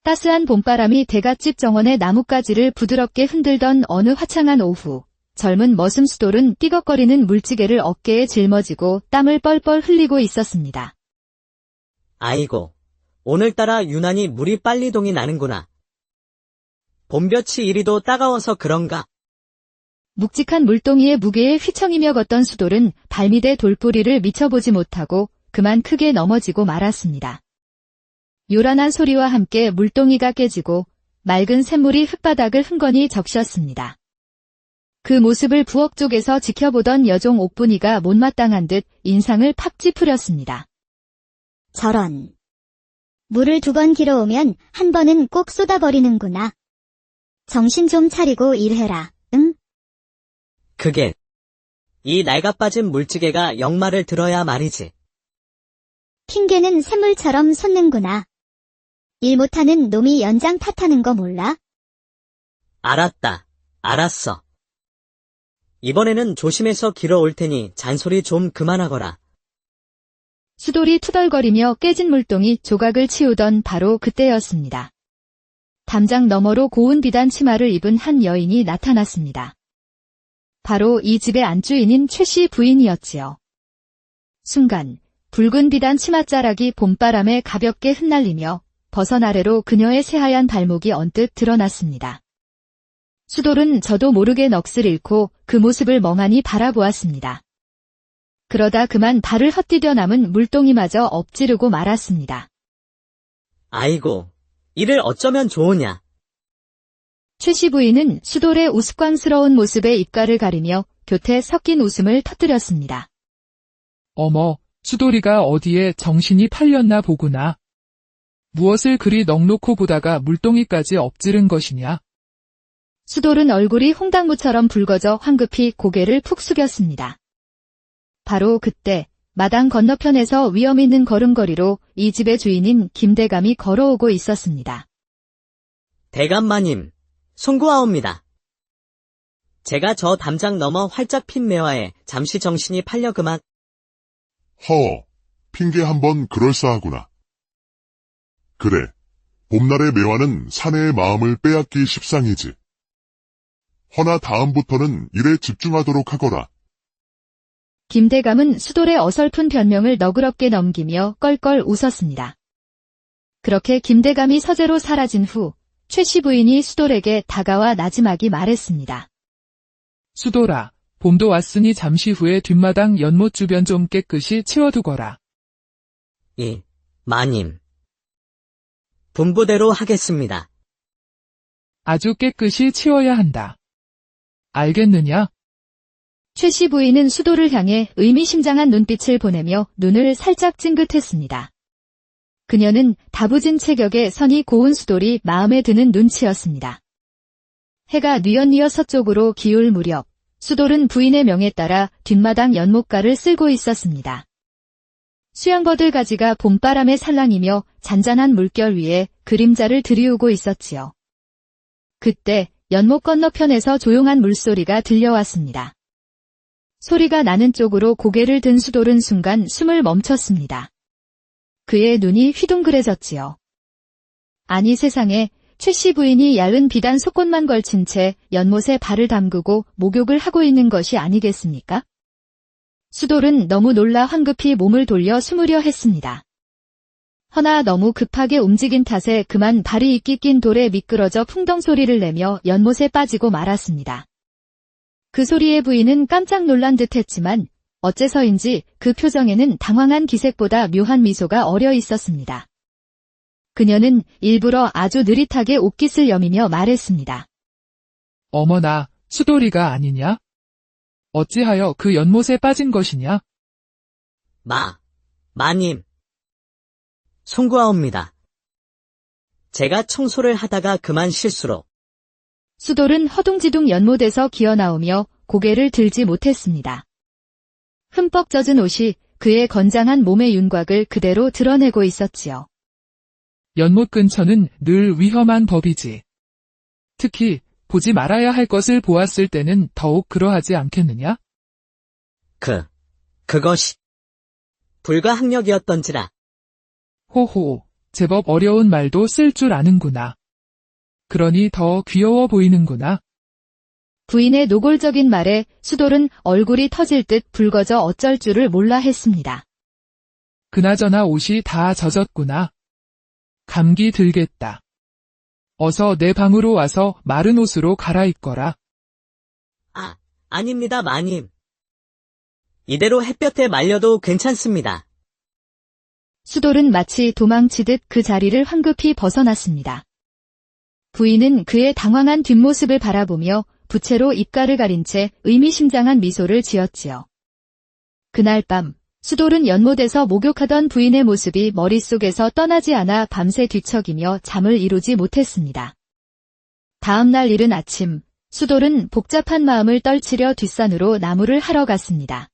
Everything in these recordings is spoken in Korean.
따스한 봄바람이 대갓집 정원의 나뭇가지를 부드럽게 흔들던 어느 화창한 오후, 젊은 머슴 수돌은 띠걱거리는 물지개를 어깨에 짊어지고 땀을 뻘뻘 흘리고 있었습니다. 아이고, 오늘따라 유난히 물이 빨리 동이 나는구나. 봄볕이 이리도 따가워서 그런가? 묵직한 물동이의 무게에 휘청이며 걷던 수돌은 발밑의 돌뿌리를 미쳐보지 못하고 그만 크게 넘어지고 말았습니다. 요란한 소리와 함께 물동이가 깨지고 맑은 샘물이 흙바닥을 흥건히 적셨습니다. 그 모습을 부엌 쪽에서 지켜보던 여종 옥분이가 못마땅한 듯 인상을 팍 찌푸렸습니다. 저런. 물을 2번 길어오면 한 번은 꼭 쏟아버리는구나. 정신 좀 차리고 일해라, 응? 그게 이 낡아빠진 물지개가 역말을 들어야 말이지. 핑계는 샘물처럼 솟는구나. 일 못하는 놈이 연장 탓하는 거 몰라? 알았다. 알았어. 이번에는 조심해서 길어올 테니 잔소리 좀 그만하거라. 수돌이 투덜거리며 깨진 물동이 조각을 치우던 바로 그때였습니다. 담장 너머로 고운 비단 치마를 입은 한 여인이 나타났습니다. 바로 이 집의 안주인인 최 씨 부인이었지요. 순간 붉은 비단 치맛자락이 봄바람에 가볍게 흩날리며 버선 아래로 그녀의 새하얀 발목이 언뜻 드러났습니다. 수돌은 저도 모르게 넋을 잃고 그 모습을 멍하니 바라보았습니다. 그러다 그만 발을 헛디뎌 남은 물동이마저 엎지르고 말았습니다. 아이고, 이를 어쩌면 좋으냐. 최 씨 부인은 수돌의 우스꽝스러운 모습에 입가를 가리며 곁에 섞인 웃음을 터뜨렸습니다. 어머, 수돌이가 어디에 정신이 팔렸나 보구나. 무엇을 그리 넋놓고 보다가 물동이까지 엎지른 것이냐? 수돌은 얼굴이 홍당무처럼 붉어져 황급히 고개를 푹 숙였습니다. 바로 그때 마당 건너편에서 위험 있는 걸음걸이로 이 집의 주인인 김대감이 걸어오고 있었습니다. 대감마님, 송구하옵니다. 제가 저 담장 넘어 활짝 핀 매화에 잠시 정신이 팔려 그만. 핑계 한번 그럴싸하구나. 그래, 봄날의 매화는 사내의 마음을 빼앗기 십상이지. 허나 다음부터는 일에 집중하도록 하거라. 김대감은 수돌의 어설픈 변명을 너그럽게 넘기며 껄껄 웃었습니다. 그렇게 김대감이 서재로 사라진 후 최 씨 부인이 수돌에게 다가와 나지막이 말했습니다. 수돌아, 봄도 왔으니 잠시 후에 뒷마당 연못 주변 좀 깨끗이 치워두거라. 예, 마님. 분부대로 하겠습니다. 아주 깨끗이 치워야 한다. 알겠느냐? 최 씨 부인은 수돌을 향해 의미심장한 눈빛을 보내며 눈을 살짝 찡긋했습니다. 그녀는 다부진 체격에 선이 고운 수돌이 마음에 드는 눈치였습니다. 해가 뉘엿뉘엿 서쪽으로 기울 무렵 수돌은 부인의 명에 따라 뒷마당 연못가를 쓸고 있었습니다. 수양버들 가지가 봄바람에 살랑이며 잔잔한 물결 위에 그림자를 들이우고 있었지요. 그때 연못 건너편에서 조용한 물소리가 들려왔습니다. 소리가 나는 쪽으로 고개를 든 수돌은 순간 숨을 멈췄습니다. 그의 눈이 휘둥그레졌지요. 아니 세상에, 최 씨 부인이 얇은 비단 속옷만 걸친 채 연못에 발을 담그고 목욕을 하고 있는 것이 아니겠습니까? 수돌은 너무 놀라 황급히 몸을 돌려 숨으려 했습니다. 허나 너무 급하게 움직인 탓에 그만 발이 이끼 낀 돌에 미끄러져 풍덩 소리를 내며 연못에 빠지고 말았습니다. 그 소리에 부인은 깜짝 놀란 듯 했지만 어째서인지 그 표정에는 당황한 기색보다 묘한 미소가 어려 있었습니다. 그녀는 일부러 아주 느릿하게 옷깃을 여미며 말했습니다. 어머나, 수돌이가 아니냐? 어찌하여 그 연못에 빠진 것이냐? 마님. 송구하옵니다. 제가 청소를 하다가 그만 실수로. 수돌은 허둥지둥 연못에서 기어나오며 고개를 들지 못했습니다. 흠뻑 젖은 옷이 그의 건장한 몸의 윤곽을 그대로 드러내고 있었지요. 연못 근처는 늘 위험한 법이지. 특히 보지 말아야 할 것을 보았을 때는 더욱 그러하지 않겠느냐? 그것이 불가항력이었던지라. 호호, 제법 어려운 말도 쓸 줄 아는구나. 그러니 더 귀여워 보이는구나. 부인의 노골적인 말에 수돌은 얼굴이 터질 듯 붉어져 어쩔 줄을 몰라 했습니다. 그나저나 옷이 다 젖었구나. 감기 들겠다. 어서 내 방으로 와서 마른 옷으로 갈아입거라. 아닙니다, 마님. 이대로 햇볕에 말려도 괜찮습니다. 수돌은 마치 도망치듯 그 자리를 황급히 벗어났습니다. 부인은 그의 당황한 뒷모습을 바라보며 부채로 입가를 가린 채 의미심장한 미소를 지었지요. 그날 밤 수돌은 연못에서 목욕하던 부인의 모습이 머릿속에서 떠나지 않아 밤새 뒤척이며 잠을 이루지 못했습니다. 다음 날 이른 아침, 수돌은 복잡한 마음을 떨치려 뒷산으로 나무를 하러 갔습니다.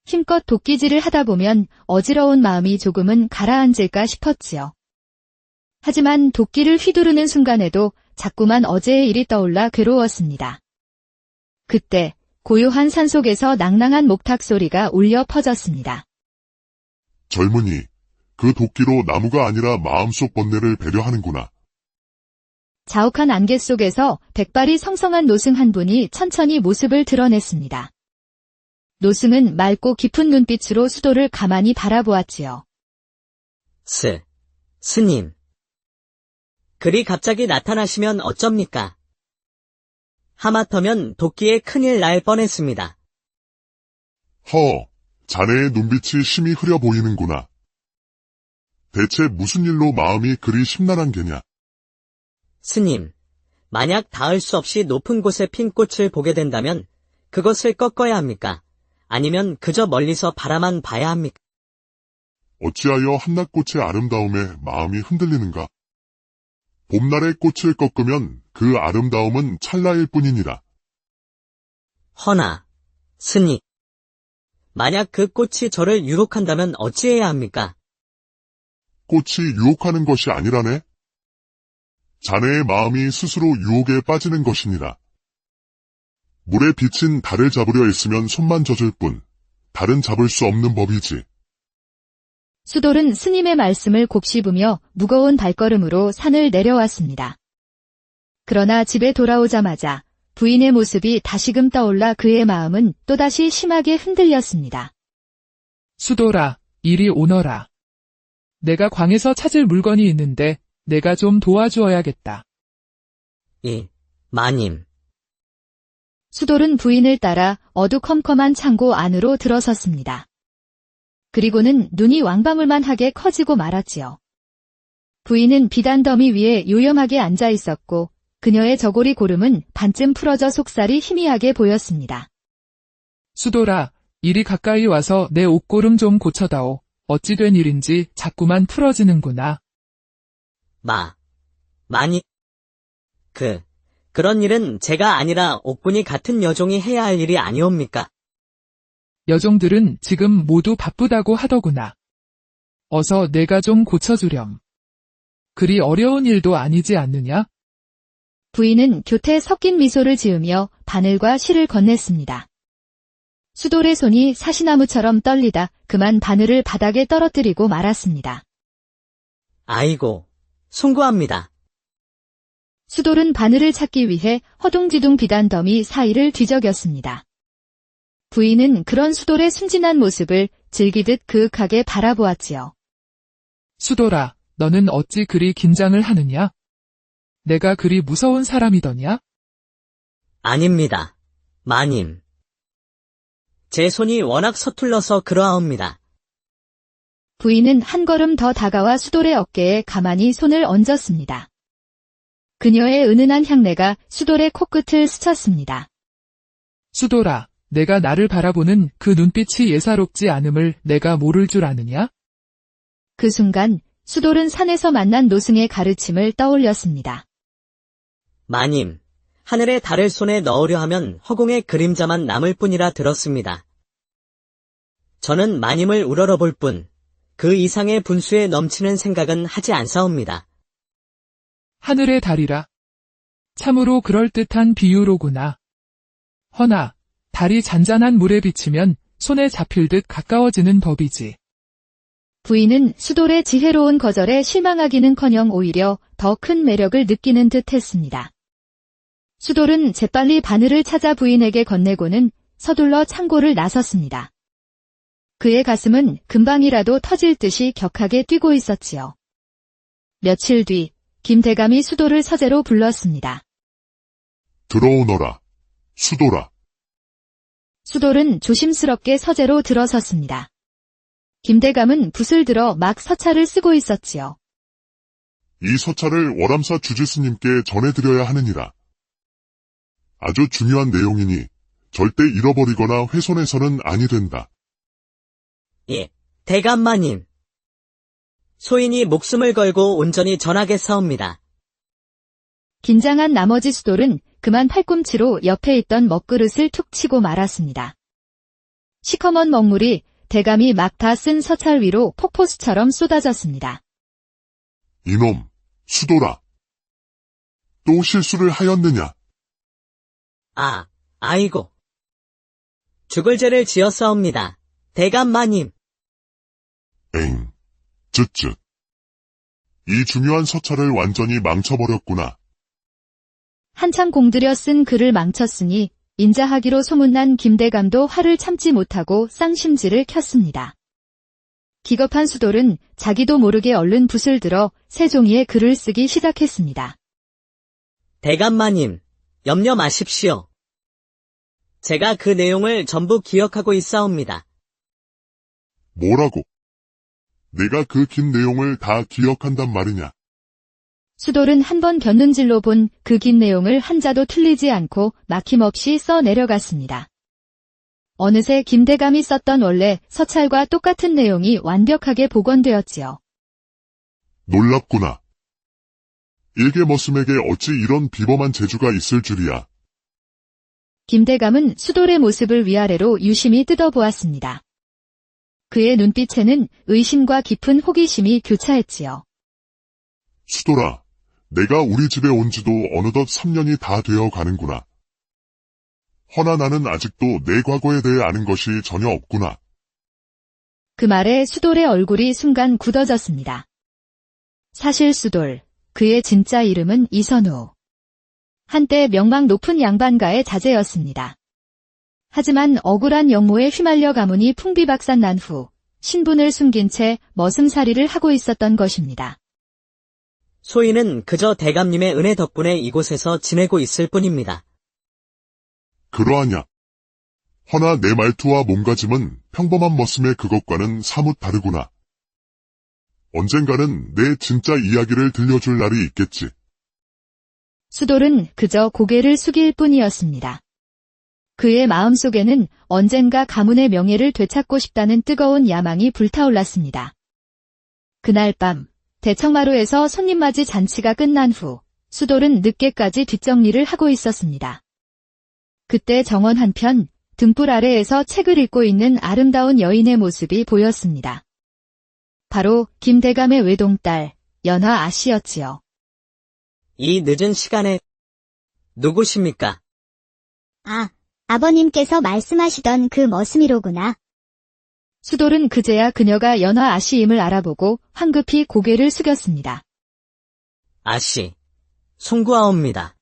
힘껏 도끼질을 하다 보면 어지러운 마음이 조금은 가라앉을까 싶었지요. 하지만 도끼를 휘두르는 순간에도 자꾸만 어제의 일이 떠올라 괴로웠습니다. 그때 고요한 산속에서 낭낭한 목탁 소리가 울려 퍼졌습니다. 젊은이, 그 도끼로 나무가 아니라 마음속 번뇌를 배려하는구나. 자욱한 안개 속에서 백발이 성성한 노승 한 분이 천천히 모습을 드러냈습니다. 노승은 맑고 깊은 눈빛으로 수도를 가만히 바라보았지요. 스님. 그리 갑자기 나타나시면 어쩝니까? 하마터면 도끼에 큰일 날 뻔했습니다. 자네의 눈빛이 심히 흐려 보이는구나. 대체 무슨 일로 마음이 그리 심란한 게냐? 스님, 만약 닿을 수 없이 높은 곳에 핀 꽃을 보게 된다면 그것을 꺾어야 합니까? 아니면 그저 멀리서 바라만 봐야 합니까? 어찌하여 한낮꽃의 아름다움에 마음이 흔들리는가? 봄날의 꽃을 꺾으면 그 아름다움은 찰나일 뿐이니라. 허나, 스님. 만약 그 꽃이 저를 유혹한다면 어찌해야 합니까? 꽃이 유혹하는 것이 아니라네? 자네의 마음이 스스로 유혹에 빠지는 것이니라. 물에 비친 달을 잡으려 했으면 손만 젖을 뿐, 달은 잡을 수 없는 법이지. 수돌은 스님의 말씀을 곱씹으며 무거운 발걸음으로 산을 내려왔습니다. 그러나 집에 돌아오자마자 부인의 모습이 다시금 떠올라 그의 마음은 또다시 심하게 흔들렸습니다. 수돌아, 이리 오너라. 내가 광에서 찾을 물건이 있는데 내가 좀 도와주어야겠다. 마님. 수돌은 부인을 따라 어두컴컴한 창고 안으로 들어섰습니다. 그리고는 눈이 왕방울만하게 커지고 말았지요. 부인은 비단더미 위에 요염하게 앉아 있었고 그녀의 저고리 고름은 반쯤 풀어져 속살이 희미하게 보였습니다. 수돌아, 이리 가까이 와서 내 옷고름 좀 고쳐다오. 어찌 된 일인지 자꾸만 풀어지는구나. 마님. 그런 일은 제가 아니라 옥군이 같은 여종이 해야 할 일이 아니옵니까? 여종들은 지금 모두 바쁘다고 하더구나. 어서 내가 좀 고쳐주렴. 그리 어려운 일도 아니지 않느냐? 부인은 곁에 섞인 미소를 지으며 바늘과 실을 건넸습니다. 수돌의 손이 사시나무처럼 떨리다 그만 바늘을 바닥에 떨어뜨리고 말았습니다. 아이고, 송구합니다. 수돌은 바늘을 찾기 위해 허둥지둥 비단더미 사이를 뒤적였습니다. 부인은 그런 수돌의 순진한 모습을 즐기듯 그윽하게 바라보았지요. 수돌아, 너는 어찌 그리 긴장을 하느냐? 내가 그리 무서운 사람이더냐? 아닙니다, 마님. 제 손이 워낙 서툴러서 그러하옵니다. 부인은 한 걸음 더 다가와 수돌의 어깨에 가만히 손을 얹었습니다. 그녀의 은은한 향내가 수돌의 코끝을 스쳤습니다. 수돌아, 내가 나를 바라보는 그 눈빛이 예사롭지 않음을 내가 모를 줄 아느냐? 그 순간 수돌은 산에서 만난 노승의 가르침을 떠올렸습니다. 마님, 하늘에 달을 손에 넣으려 하면 허공의 그림자만 남을 뿐이라 들었습니다. 저는 마님을 우러러볼 뿐, 그 이상의 분수에 넘치는 생각은 하지 않사옵니다. 하늘의 달이라. 참으로 그럴듯한 비유로구나. 허나, 달이 잔잔한 물에 비치면 손에 잡힐 듯 가까워지는 법이지. 부인은 수돌의 지혜로운 거절에 실망하기는커녕 오히려 더 큰 매력을 느끼는 듯 했습니다. 수돌은 재빨리 바늘을 찾아 부인에게 건네고는 서둘러 창고를 나섰습니다. 그의 가슴은 금방이라도 터질 듯이 격하게 뛰고 있었지요. 며칠 뒤 김대감이 수돌을 서재로 불렀습니다. 들어오너라, 수돌아. 수돌은 조심스럽게 서재로 들어섰습니다. 김대감은 붓을 들어 막 서찰을 쓰고 있었지요. 이 서찰을 월암사 주지스님께 전해드려야 하느니라. 아주 중요한 내용이니 절대 잃어버리거나 훼손해서는 아니 된다. 예, 대감마님. 소인이 목숨을 걸고 온전히 전하겠사옵니다. 긴장한 나머지 수돌은 그만 팔꿈치로 옆에 있던 먹그릇을 툭 치고 말았습니다. 시커먼 먹물이 대감이 막 다 쓴 서찰 위로 폭포수처럼 쏟아졌습니다. 이놈, 수돌아. 또 실수를 하였느냐? 아이고. 죽을 죄를 지었사옵니다. 대감마님. 엥, 쯧쯧. 이 중요한 서찰을 완전히 망쳐버렸구나. 한참 공들여 쓴 글을 망쳤으니 인자하기로 소문난 김대감도 화를 참지 못하고 쌍심지를 켰습니다. 기겁한 수돌은 자기도 모르게 얼른 붓을 들어 새 종이에 글을 쓰기 시작했습니다. 대감마님, 염려 마십시오. 제가 그 내용을 전부 기억하고 있사옵니다. 뭐라고? 내가 그 긴 내용을 다 기억한단 말이냐? 수돌은 한 번 곁눈질로 본 그 긴 내용을 한자도 틀리지 않고 막힘없이 써 내려갔습니다. 어느새 김대감이 썼던 원래 서찰과 똑같은 내용이 완벽하게 복원되었지요. 놀랍구나. 일개머슴에게 어찌 이런 비범한 재주가 있을 줄이야. 김대감은 수돌의 모습을 위아래로 유심히 뜯어보았습니다. 그의 눈빛에는 의심과 깊은 호기심이 교차했지요. 수돌아, 내가 우리 집에 온 지도 어느덧 3년이 다 되어 가는구나. 허나 나는 아직도 내 과거에 대해 아는 것이 전혀 없구나. 그 말에 수돌의 얼굴이 순간 굳어졌습니다. 사실 수돌, 그의 진짜 이름은 이선우. 한때 명망 높은 양반가의 자제였습니다. 하지만 억울한 영모에 휘말려 가문이 풍비박산 난 후 신분을 숨긴 채 머슴살이를 하고 있었던 것입니다. 소인은 그저 대감님의 은혜 덕분에 이곳에서 지내고 있을 뿐입니다. 그러하냐? 허나 내 말투와 몸가짐은 평범한 머슴의 그것과는 사뭇 다르구나. 언젠가는 내 진짜 이야기를 들려줄 날이 있겠지. 수돌은 그저 고개를 숙일 뿐이었습니다. 그의 마음속에는 언젠가 가문의 명예를 되찾고 싶다는 뜨거운 야망이 불타올랐습니다. 그날 밤 대청마루에서 손님맞이 잔치가 끝난 후 수돌은 늦게까지 뒷정리를 하고 있었습니다. 그때 정원 한편 등불 아래에서 책을 읽고 있는 아름다운 여인의 모습이 보였습니다. 바로 김대감의 외동딸 연화 아씨였지요. 이 늦은 시간에 누구십니까? 아버님께서 말씀하시던 그 머슴이로구나. 수돌은 그제야 그녀가 연화 아씨임을 알아보고 황급히 고개를 숙였습니다. 아씨, 송구하옵니다.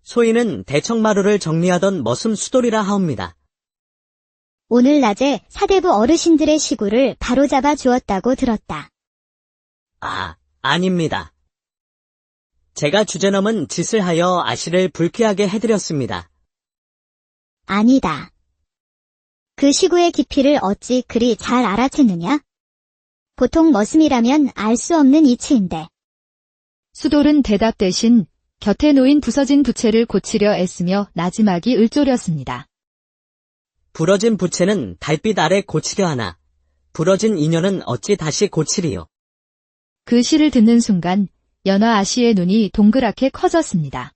소인은 대청마루를 정리하던 머슴 수돌이라 하옵니다. 오늘 낮에 사대부 어르신들의 시구를 바로잡아 주었다고 들었다. 아닙니다. 제가 주제넘은 짓을 하여 아씨를 불쾌하게 해드렸습니다. 아니다. 그 시구의 깊이를 어찌 그리 잘 알아챘느냐? 보통 머슴이라면 알 수 없는 이치인데. 수돌은 대답 대신 곁에 놓인 부서진 부채를 고치려 애쓰며 나지막이 을조렸습니다. 부러진 부채는 달빛 아래 고치려 하나 부러진 인연은 어찌 다시 고치리요. 그 시를 듣는 순간 연화 아씨의 눈이 동그랗게 커졌습니다.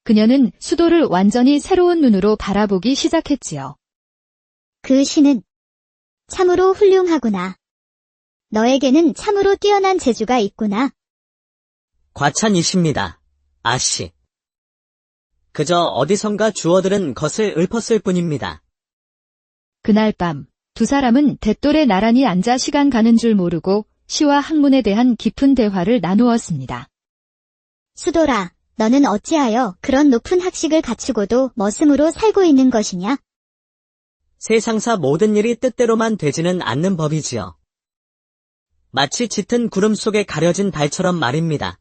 그녀는 수돌을 완전히 새로운 눈으로 바라보기 시작했지요. 그 시는 참으로 훌륭하구나. 너에게는 참으로 뛰어난 재주가 있구나. 과찬이십니다, 아씨. 그저 어디선가 주워들은 것을 읊었을 뿐입니다. 그날 밤 두 사람은 댓돌에 나란히 앉아 시간 가는 줄 모르고 시와 학문에 대한 깊은 대화를 나누었습니다. 수돌아, 너는 어찌하여 그런 높은 학식을 갖추고도 머슴으로 살고 있는 것이냐? 세상사 모든 일이 뜻대로만 되지는 않는 법이지요. 마치 짙은 구름 속에 가려진 달처럼 말입니다.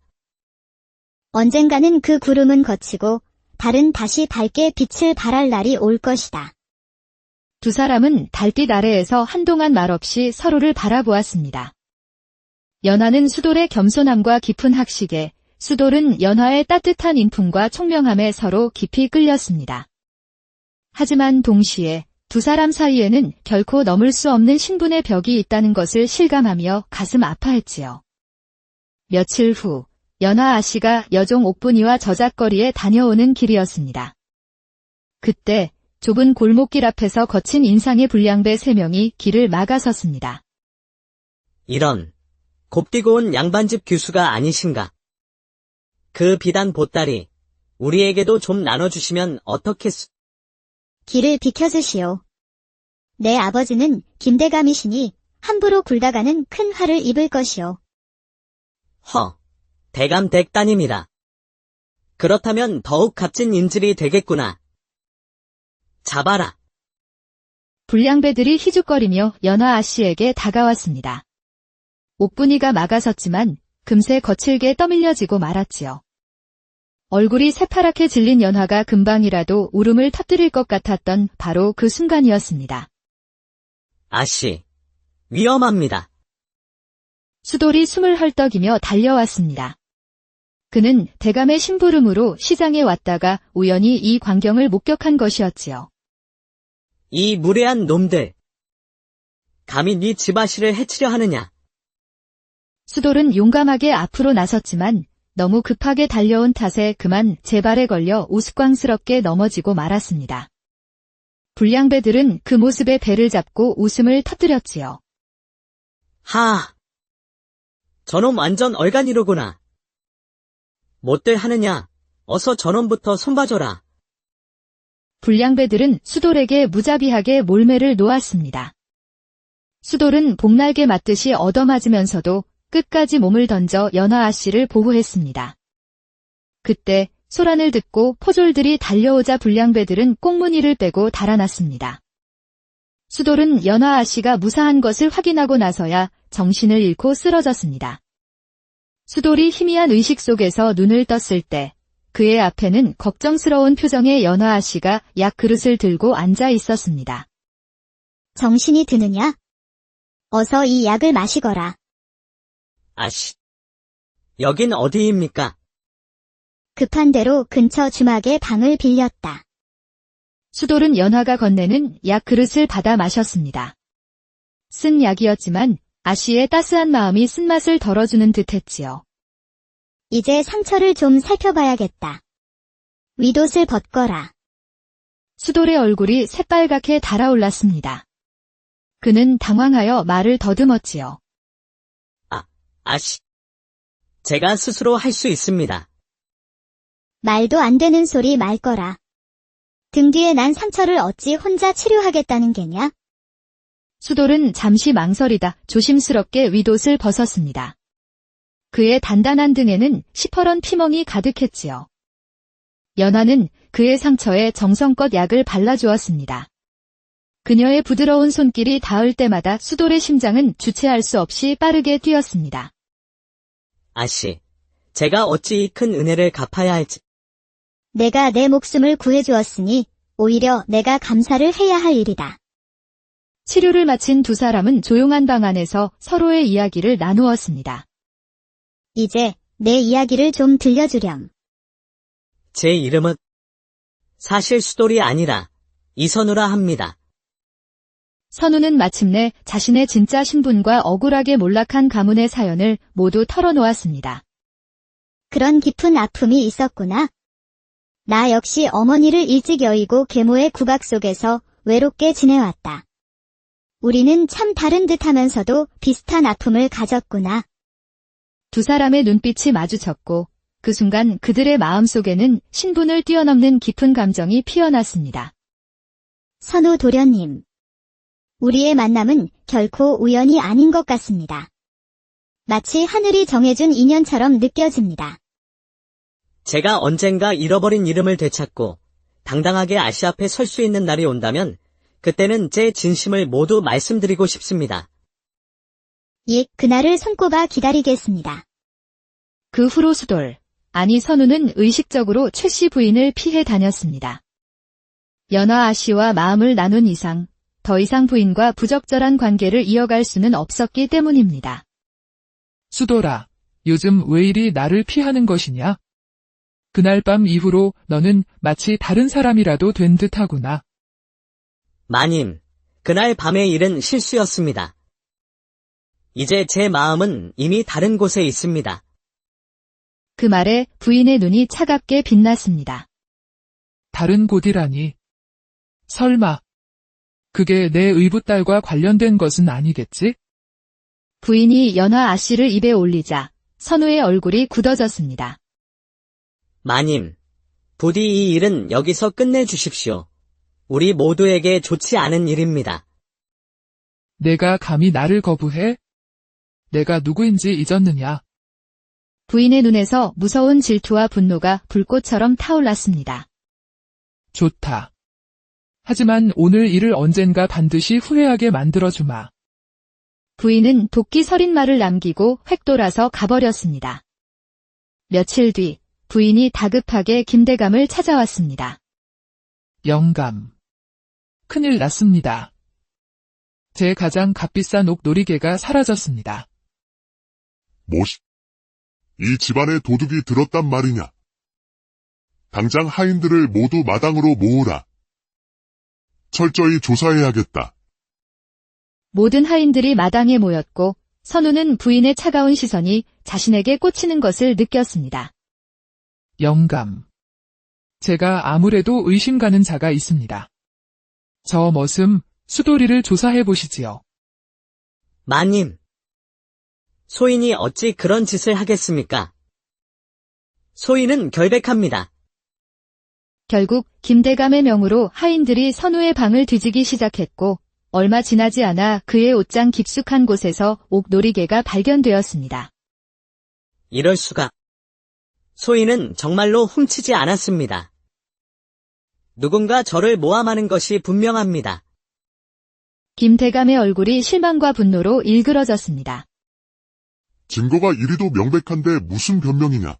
언젠가는 그 구름은 거치고 달은 다시 밝게 빛을 발할 날이 올 것이다. 두 사람은 달빛 아래에서 한동안 말없이 서로를 바라보았습니다. 연하는 수돌의 겸손함과 깊은 학식에, 수돌은 연하의 따뜻한 인품과 총명함에 서로 깊이 끌렸습니다. 하지만 동시에 두 사람 사이에는 결코 넘을 수 없는 신분의 벽이 있다는 것을 실감하며 가슴 아파했지요. 며칠 후, 연하 아씨가 여종 옥분이와 저작거리에 다녀오는 길이었습니다. 그때 좁은 골목길 앞에서 거친 인상의 불량배 3명이 길을 막아섰습니다. 이런, 곱디고 온 양반집 교수가 아니신가? 그 비단 보따리, 우리에게도 좀 나눠주시면 어떻겠소? 길을 비켜주시오. 내 아버지는 김대감이시니 함부로 굴다가는 큰 화를 입을 것이오. 대감 댁따님이라. 그렇다면 더욱 값진 인질이 되겠구나. 잡아라. 불량배들이 희죽거리며 연하 아씨에게 다가왔습니다. 옥분이가 막아섰지만 금세 거칠게 떠밀려지고 말았지요. 얼굴이 새파랗게 질린 연하가 금방이라도 울음을 터뜨릴 것 같았던 바로 그 순간이었습니다. 아씨, 위험합니다. 수돌이 숨을 헐떡이며 달려왔습니다. 그는 대감의 심부름으로 시장에 왔다가 우연히 이 광경을 목격한 것이었지요. 이 무례한 놈들. 감히 네 집아씨를 해치려 하느냐. 수돌은 용감하게 앞으로 나섰지만 너무 급하게 달려온 탓에 그만 제 발에 걸려 우스꽝스럽게 넘어지고 말았습니다. 불량배들은 그 모습에 배를 잡고 웃음을 터뜨렸지요. 저놈 완전 얼간이로구나. 못들 하느냐, 어서 저놈부터 손봐줘라. 불량배들은 수돌에게 무자비하게 몰매를 놓았습니다. 수돌은 복날개 맞듯이 얻어맞으면서도 끝까지 몸을 던져 연하 아씨를 보호했습니다. 그때 소란을 듣고 포졸들이 달려오자 불량배들은 꽁무니를 빼고 달아났습니다. 수돌은 연하 아씨가 무사한 것을 확인하고 나서야 정신을 잃고 쓰러졌습니다. 수돌이 희미한 의식 속에서 눈을 떴을 때 그의 앞에는 걱정스러운 표정의 연하 아씨가 약 그릇을 들고 앉아 있었습니다. 정신이 드느냐? 어서 이 약을 마시거라. 아씨. 여긴 어디입니까? 급한 대로 근처 주막의 방을 빌렸다. 수돌은 연하가 건네는 약 그릇을 받아 마셨습니다. 쓴 약이었지만 아씨의 따스한 마음이 쓴맛을 덜어주는 듯했지요. 이제 상처를 좀 살펴봐야겠다. 윗옷을 벗거라. 수돌의 얼굴이 새빨갛게 달아올랐습니다. 그는 당황하여 말을 더듬었지요. 아씨. 제가 스스로 할 수 있습니다. 말도 안 되는 소리 말거라. 등 뒤에 난 상처를 어찌 혼자 치료하겠다는 게냐? 수돌은 잠시 망설이다 조심스럽게 윗옷을 벗었습니다. 그의 단단한 등에는 시퍼런 피멍이 가득했지요. 연하는 그의 상처에 정성껏 약을 발라주었습니다. 그녀의 부드러운 손길이 닿을 때마다 수돌의 심장은 주체할 수 없이 빠르게 뛰었습니다. 아씨, 제가 어찌 이 큰 은혜를 갚아야 할지. 내가 내 목숨을 구해주었으니 오히려 내가 감사를 해야 할 일이다. 치료를 마친 두 사람은 조용한 방 안에서 서로의 이야기를 나누었습니다. 이제 내 이야기를 좀 들려주렴. 제 이름은 사실 수돌이 아니라 이선우라 합니다. 선우는 마침내 자신의 진짜 신분과 억울하게 몰락한 가문의 사연을 모두 털어놓았습니다. 그런 깊은 아픔이 있었구나. 나 역시 어머니를 일찍 여의고 계모의 구박 속에서 외롭게 지내왔다. 우리는 참 다른 듯하면서도 비슷한 아픔을 가졌구나. 두 사람의 눈빛이 마주쳤고 그 순간 그들의 마음속에는 신분을 뛰어넘는 깊은 감정이 피어났습니다. 선우 도련님. 우리의 만남은 결코 우연이 아닌 것 같습니다. 마치 하늘이 정해준 인연처럼 느껴집니다. 제가 언젠가 잃어버린 이름을 되찾고 당당하게 아씨 앞에 설 수 있는 날이 온다면 그때는 제 진심을 모두 말씀드리고 싶습니다. 예, 그날을 손꼽아 기다리겠습니다. 그 후로 수돌, 아니 선우는 의식적으로 최 씨 부인을 피해 다녔습니다. 연화 아 씨와 마음을 나눈 이상, 더 이상 부인과 부적절한 관계를 이어갈 수는 없었기 때문입니다. 수돌아, 요즘 왜 이리 나를 피하는 것이냐? 그날 밤 이후로 너는 마치 다른 사람이라도 된 듯하구나. 마님, 그날 밤의 일은 실수였습니다. 이제 제 마음은 이미 다른 곳에 있습니다. 그 말에 부인의 눈이 차갑게 빛났습니다. 다른 곳이라니. 설마, 그게 내 의붓딸과 관련된 것은 아니겠지? 부인이 연화 아 씨를 입에 올리자 선우의 얼굴이 굳어졌습니다. 마님, 부디 이 일은 여기서 끝내주십시오. 우리 모두에게 좋지 않은 일입니다. 내가 감히 나를 거부해? 내가 누구인지 잊었느냐? 부인의 눈에서 무서운 질투와 분노가 불꽃처럼 타올랐습니다. 좋다. 하지만 오늘 일을 언젠가 반드시 후회하게 만들어주마. 부인은 도끼 서린 말을 남기고 획 돌아서 가버렸습니다. 며칠 뒤 부인이 다급하게 김대감을 찾아왔습니다. 영감. 큰일 났습니다. 제 가장 값비싼 옥 놀이개가 사라졌습니다. 뭐시? 이 집안에 도둑이 들었단 말이냐? 당장 하인들을 모두 마당으로 모으라. 철저히 조사해야겠다. 모든 하인들이 마당에 모였고 선우는 부인의 차가운 시선이 자신에게 꽂히는 것을 느꼈습니다. 영감. 제가 아무래도 의심 가는 자가 있습니다. 저 머슴 수돌이를 조사해 보시지요. 마님, 소인이 어찌 그런 짓을 하겠습니까? 소인은 결백합니다. 결국 김대감의 명으로 하인들이 선우의 방을 뒤지기 시작했고 얼마 지나지 않아 그의 옷장 깊숙한 곳에서 옥놀이개가 발견되었습니다. 이럴 수가. 소인은 정말로 훔치지 않았습니다. 누군가 저를 모함하는 것이 분명합니다. 김대감의 얼굴이 실망과 분노로 일그러졌습니다. 증거가 이리도 명백한데 무슨 변명이냐?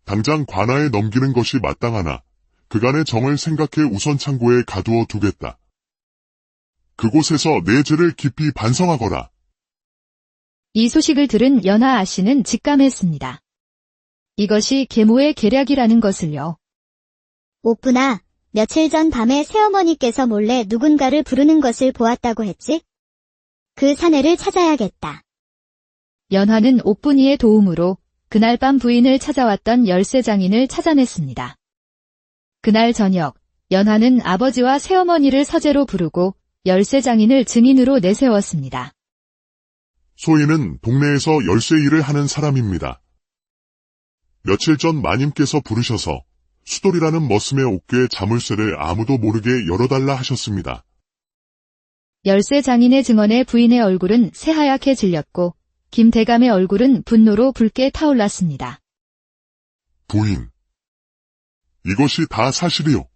당장 관아에 넘기는 것이 마땅하나 그간의 정을 생각해 우선 창고에 가두어 두겠다. 그곳에서 내 죄를 깊이 반성하거라. 이 소식을 들은 연하 아 씨는 직감했습니다. 이것이 계모의 계략이라는 것을요. 오쁘나, 며칠 전 밤에 새어머니께서 몰래 누군가를 부르는 것을 보았다고 했지? 그 사내를 찾아야겠다. 연화는 옥분이의 도움으로 그날 밤 부인을 찾아왔던 열쇠장인을 찾아냈습니다. 그날 저녁, 연화는 아버지와 새어머니를 서재로 부르고 열쇠장인을 증인으로 내세웠습니다. 소인은 동네에서 열쇠 일을 하는 사람입니다. 며칠 전 마님께서 부르셔서 수돌이라는 머슴의 옥교의 자물쇠를 아무도 모르게 열어달라 하셨습니다. 열쇠장인의 증언에 부인의 얼굴은 새하얗게 질렸고 김대감의 얼굴은 분노로 붉게 타올랐습니다. 부인. 이것이 다 사실이요.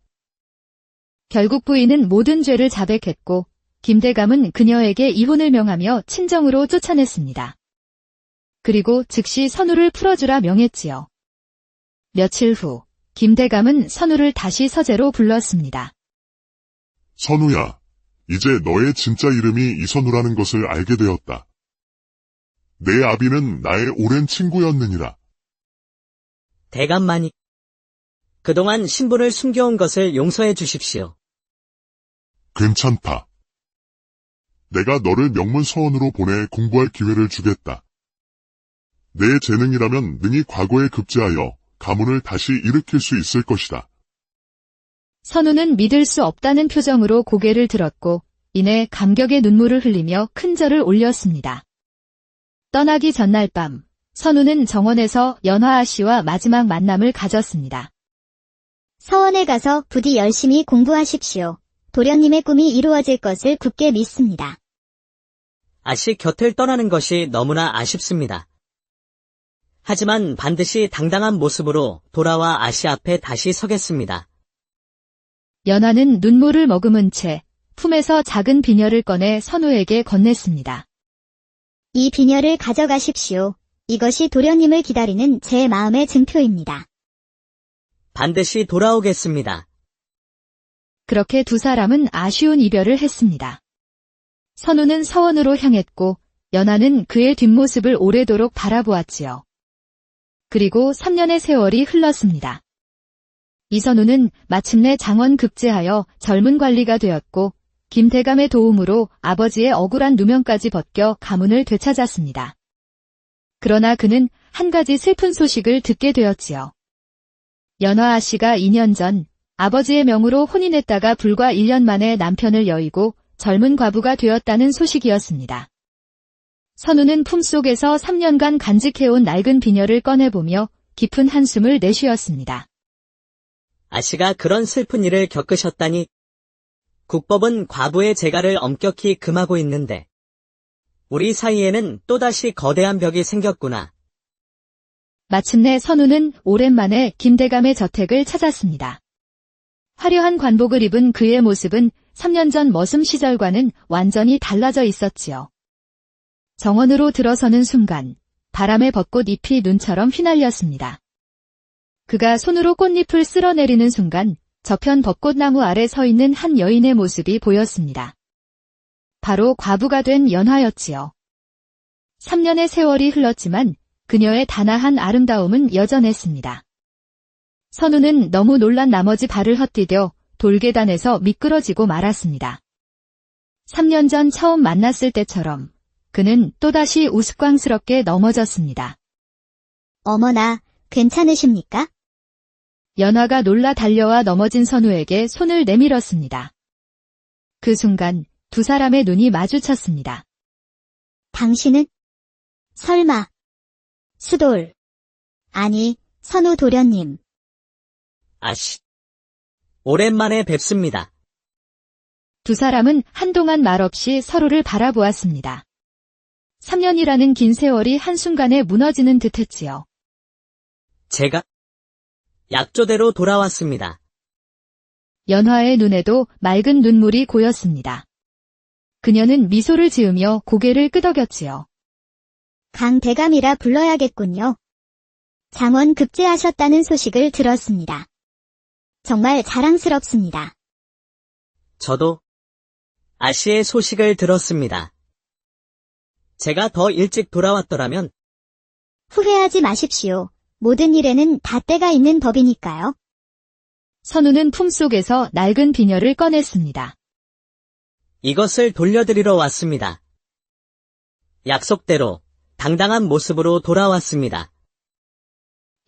결국 부인은 모든 죄를 자백했고 김대감은 그녀에게 이혼을 명하며 친정으로 쫓아냈습니다. 그리고 즉시 선우를 풀어주라 명했지요. 며칠 후 김대감은 선우를 다시 서재로 불렀습니다. 선우야, 이제 너의 진짜 이름이 이선우라는 것을 알게 되었다. 내 아비는 나의 오랜 친구였느니라. 대감마니, 그동안 신분을 숨겨온 것을 용서해 주십시오. 괜찮다. 내가 너를 명문서원으로 보내 공부할 기회를 주겠다. 내 재능이라면 능히 과거에 급제하여 가문을 다시 일으킬 수 있을 것이다. 선우는 믿을 수 없다는 표정으로 고개를 들었고 이내 감격의 눈물을 흘리며 큰 절을 올렸습니다. 떠나기 전날 밤, 선우는 정원에서 연화 씨와 마지막 만남을 가졌습니다. 서원에 가서 부디 열심히 공부하십시오. 도련님의 꿈이 이루어질 것을 굳게 믿습니다. 아씨 곁을 떠나는 것이 너무나 아쉽습니다. 하지만 반드시 당당한 모습으로 돌아와 아씨 앞에 다시 서겠습니다. 연화는 눈물을 머금은 채 품에서 작은 비녀를 꺼내 선우에게 건넸습니다. 이 비녀를 가져가십시오. 이것이 도련님을 기다리는 제 마음의 증표입니다. 반드시 돌아오겠습니다. 그렇게 두 사람은 아쉬운 이별을 했습니다. 선우는 서원으로 향했고 연화는 그의 뒷모습을 오래도록 바라보았지요. 그리고 3년의 세월이 흘렀습니다. 이선우는 마침내 장원 급제하여 젊은 관리가 되었고 김대감의 도움으로 아버지의 억울한 누명까지 벗겨 가문을 되찾았습니다. 그러나 그는 한 가지 슬픈 소식을 듣게 되었지요. 연화 아씨가 2년 전 아버지의 명으로 혼인했다가 불과 1년 만에 남편을 여의고 젊은 과부가 되었다는 소식이었습니다. 선우는 품속에서 3년간 간직해온 낡은 비녀를 꺼내보며 깊은 한숨을 내쉬었습니다. 아씨가 그런 슬픈 일을 겪으셨다니 국법은 과부의 재가를 엄격히 금하고 있는데 우리 사이에는 또다시 거대한 벽이 생겼구나. 마침내 선우는 오랜만에 김대감의 저택을 찾았습니다. 화려한 관복을 입은 그의 모습은 3년 전 머슴 시절과는 완전히 달라져 있었지요. 정원으로 들어서는 순간 바람에 벚꽃 잎이 눈처럼 휘날렸습니다. 그가 손으로 꽃잎을 쓸어내리는 순간 저편 벚꽃나무 아래 서 있는 한 여인의 모습이 보였습니다. 바로 과부가 된 연화였지요. 3년의 세월이 흘렀지만 그녀의 단아한 아름다움은 여전했습니다. 선우는 너무 놀란 나머지 발을 헛디뎌 돌계단에서 미끄러지고 말았습니다. 3년 전 처음 만났을 때처럼 그는 또다시 우스꽝스럽게 넘어졌습니다. 어머나, 괜찮으십니까? 연화가 놀라 달려와 넘어진 선우에게 손을 내밀었습니다. 그 순간 두 사람의 눈이 마주쳤습니다. 당신은? 설마. 수돌. 아니, 선우 도련님. 아씨. 오랜만에 뵙습니다. 두 사람은 한동안 말없이 서로를 바라보았습니다. 3년이라는 긴 세월이 한순간에 무너지는 듯했지요. 제가 약조대로 돌아왔습니다. 연화의 눈에도 맑은 눈물이 고였습니다. 그녀는 미소를 지으며 고개를 끄덕였지요. 강대감이라 불러야겠군요. 장원 급제하셨다는 소식을 들었습니다. 정말 자랑스럽습니다. 저도 아씨의 소식을 들었습니다. 제가 더 일찍 돌아왔더라면 후회하지 마십시오. 모든 일에는 다 때가 있는 법이니까요. 선우는 품속에서 낡은 비녀를 꺼냈습니다. 이것을 돌려드리러 왔습니다. 약속대로 당당한 모습으로 돌아왔습니다.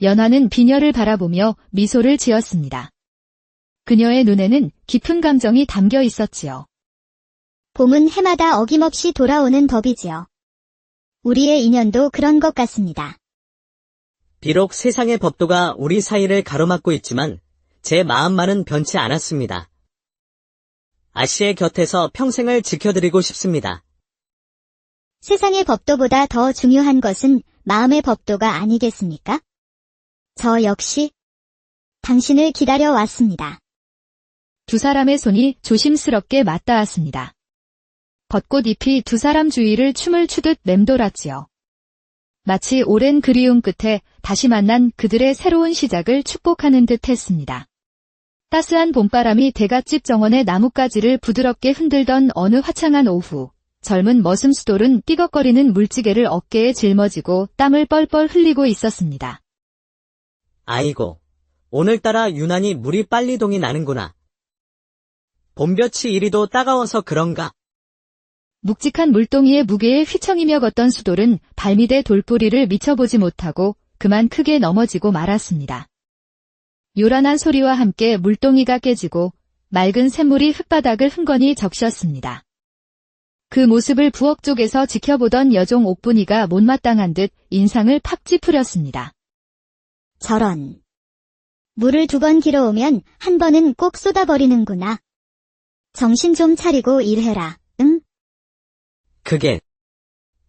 연화는 비녀를 바라보며 미소를 지었습니다. 그녀의 눈에는 깊은 감정이 담겨 있었지요. 봄은 해마다 어김없이 돌아오는 법이지요. 우리의 인연도 그런 것 같습니다. 비록 세상의 법도가 우리 사이를 가로막고 있지만 제 마음만은 변치 않았습니다. 아씨의 곁에서 평생을 지켜드리고 싶습니다. 세상의 법도보다 더 중요한 것은 마음의 법도가 아니겠습니까? 저 역시 당신을 기다려왔습니다. 두 사람의 손이 조심스럽게 맞닿았습니다. 벚꽃잎이 두 사람 주위를 춤을 추듯 맴돌았지요. 마치 오랜 그리움 끝에 다시 만난 그들의 새로운 시작을 축복하는 듯 했습니다. 따스한 봄바람이 대갓집 정원의 나뭇가지를 부드럽게 흔들던 어느 화창한 오후, 젊은 머슴수돌은 띠걱거리는 물지개를 어깨에 짊어지고 땀을 뻘뻘 흘리고 있었습니다. 아이고, 오늘따라 유난히 물이 빨리 동이 나는구나. 봄볕이 이리도 따가워서 그런가? 묵직한 물동이의 무게에 휘청이며 걷던 수돌은 발밑의 돌뿌리를 미쳐보지 못하고 그만 크게 넘어지고 말았습니다. 요란한 소리와 함께 물동이가 깨지고 맑은 샘물이 흙바닥을 흥건히 적셨습니다. 그 모습을 부엌 쪽에서 지켜보던 여종 옥분이가 못마땅한 듯 인상을 팍 찌푸렸습니다. 저런. 물을 2번 길어오면 한 번은 꼭 쏟아버리는구나. 정신 좀 차리고 일해라, 응? 그게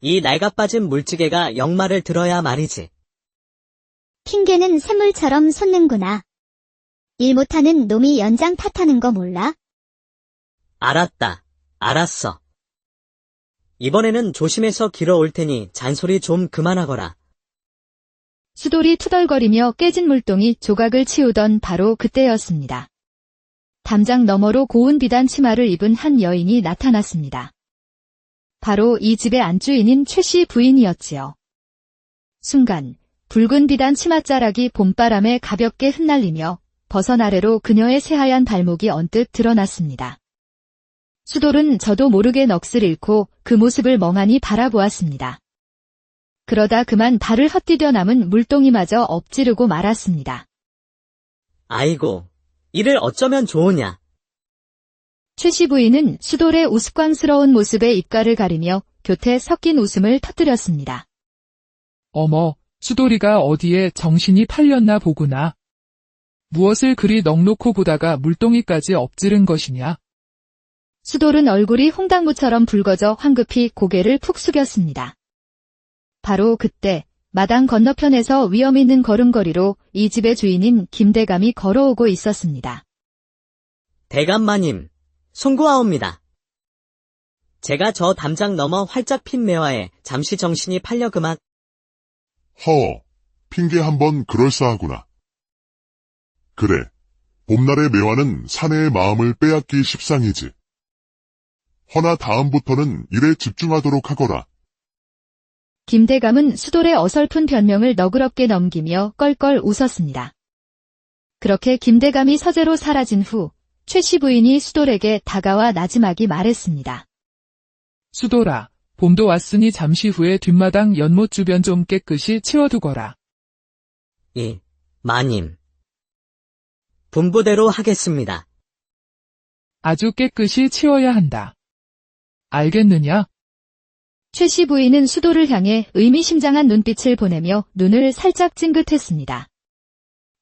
이 낡아빠진 물지개가 역말을 들어야 말이지. 핑계는 샘물처럼 솟는구나. 일 못하는 놈이 연장 탓하는 거 몰라? 알았다. 알았어. 이번에는 조심해서 길어올 테니 잔소리 좀 그만하거라. 수돌이 투덜거리며 깨진 물동이 조각을 치우던 바로 그때였습니다. 담장 너머로 고운 비단 치마를 입은 한 여인이 나타났습니다. 바로 이 집의 안주인인 최 씨 부인이었지요. 순간 붉은 비단 치맛자락이 봄바람에 가볍게 흩날리며 버선 아래로 그녀의 새하얀 발목이 언뜻 드러났습니다. 수돌은 저도 모르게 넋을 잃고 그 모습을 멍하니 바라보았습니다. 그러다 그만 발을 헛디뎌 남은 물동이마저 엎지르고 말았습니다. 아이고, 이를 어쩌면 좋으냐. 최 씨 부인은 수돌의 우스꽝스러운 모습에 입가를 가리며 곁에 섞인 웃음을 터뜨렸습니다. 어머, 수돌이가 어디에 정신이 팔렸나 보구나. 무엇을 그리 넋놓고 보다가 물동이까지 엎지른 것이냐? 수돌은 얼굴이 홍당무처럼 붉어져 황급히 고개를 푹 숙였습니다. 바로 그때 마당 건너편에서 위험 있는 걸음걸이로 이 집의 주인인 김대감이 걸어오고 있었습니다. 대감마님, 송구하옵니다. 제가 저 담장 넘어 활짝 핀 매화에 잠시 정신이 팔려 그만. 핑계 한번 그럴싸하구나. 그래, 봄날의 매화는 사내의 마음을 빼앗기 십상이지. 허나 다음부터는 일에 집중하도록 하거라. 김대감은 수돌의 어설픈 변명을 너그럽게 넘기며 껄껄 웃었습니다. 그렇게 김대감이 서재로 사라진 후 최 씨 부인이 수돌에게 다가와 나지막이 말했습니다. 수돌아, 봄도 왔으니 잠시 후에 뒷마당 연못 주변 좀 깨끗이 치워두거라. 예, 마님. 분부대로 하겠습니다. 아주 깨끗이 치워야 한다. 알겠느냐? 최 씨 부인은 수돌을 향해 의미심장한 눈빛을 보내며 눈을 살짝 찡긋했습니다.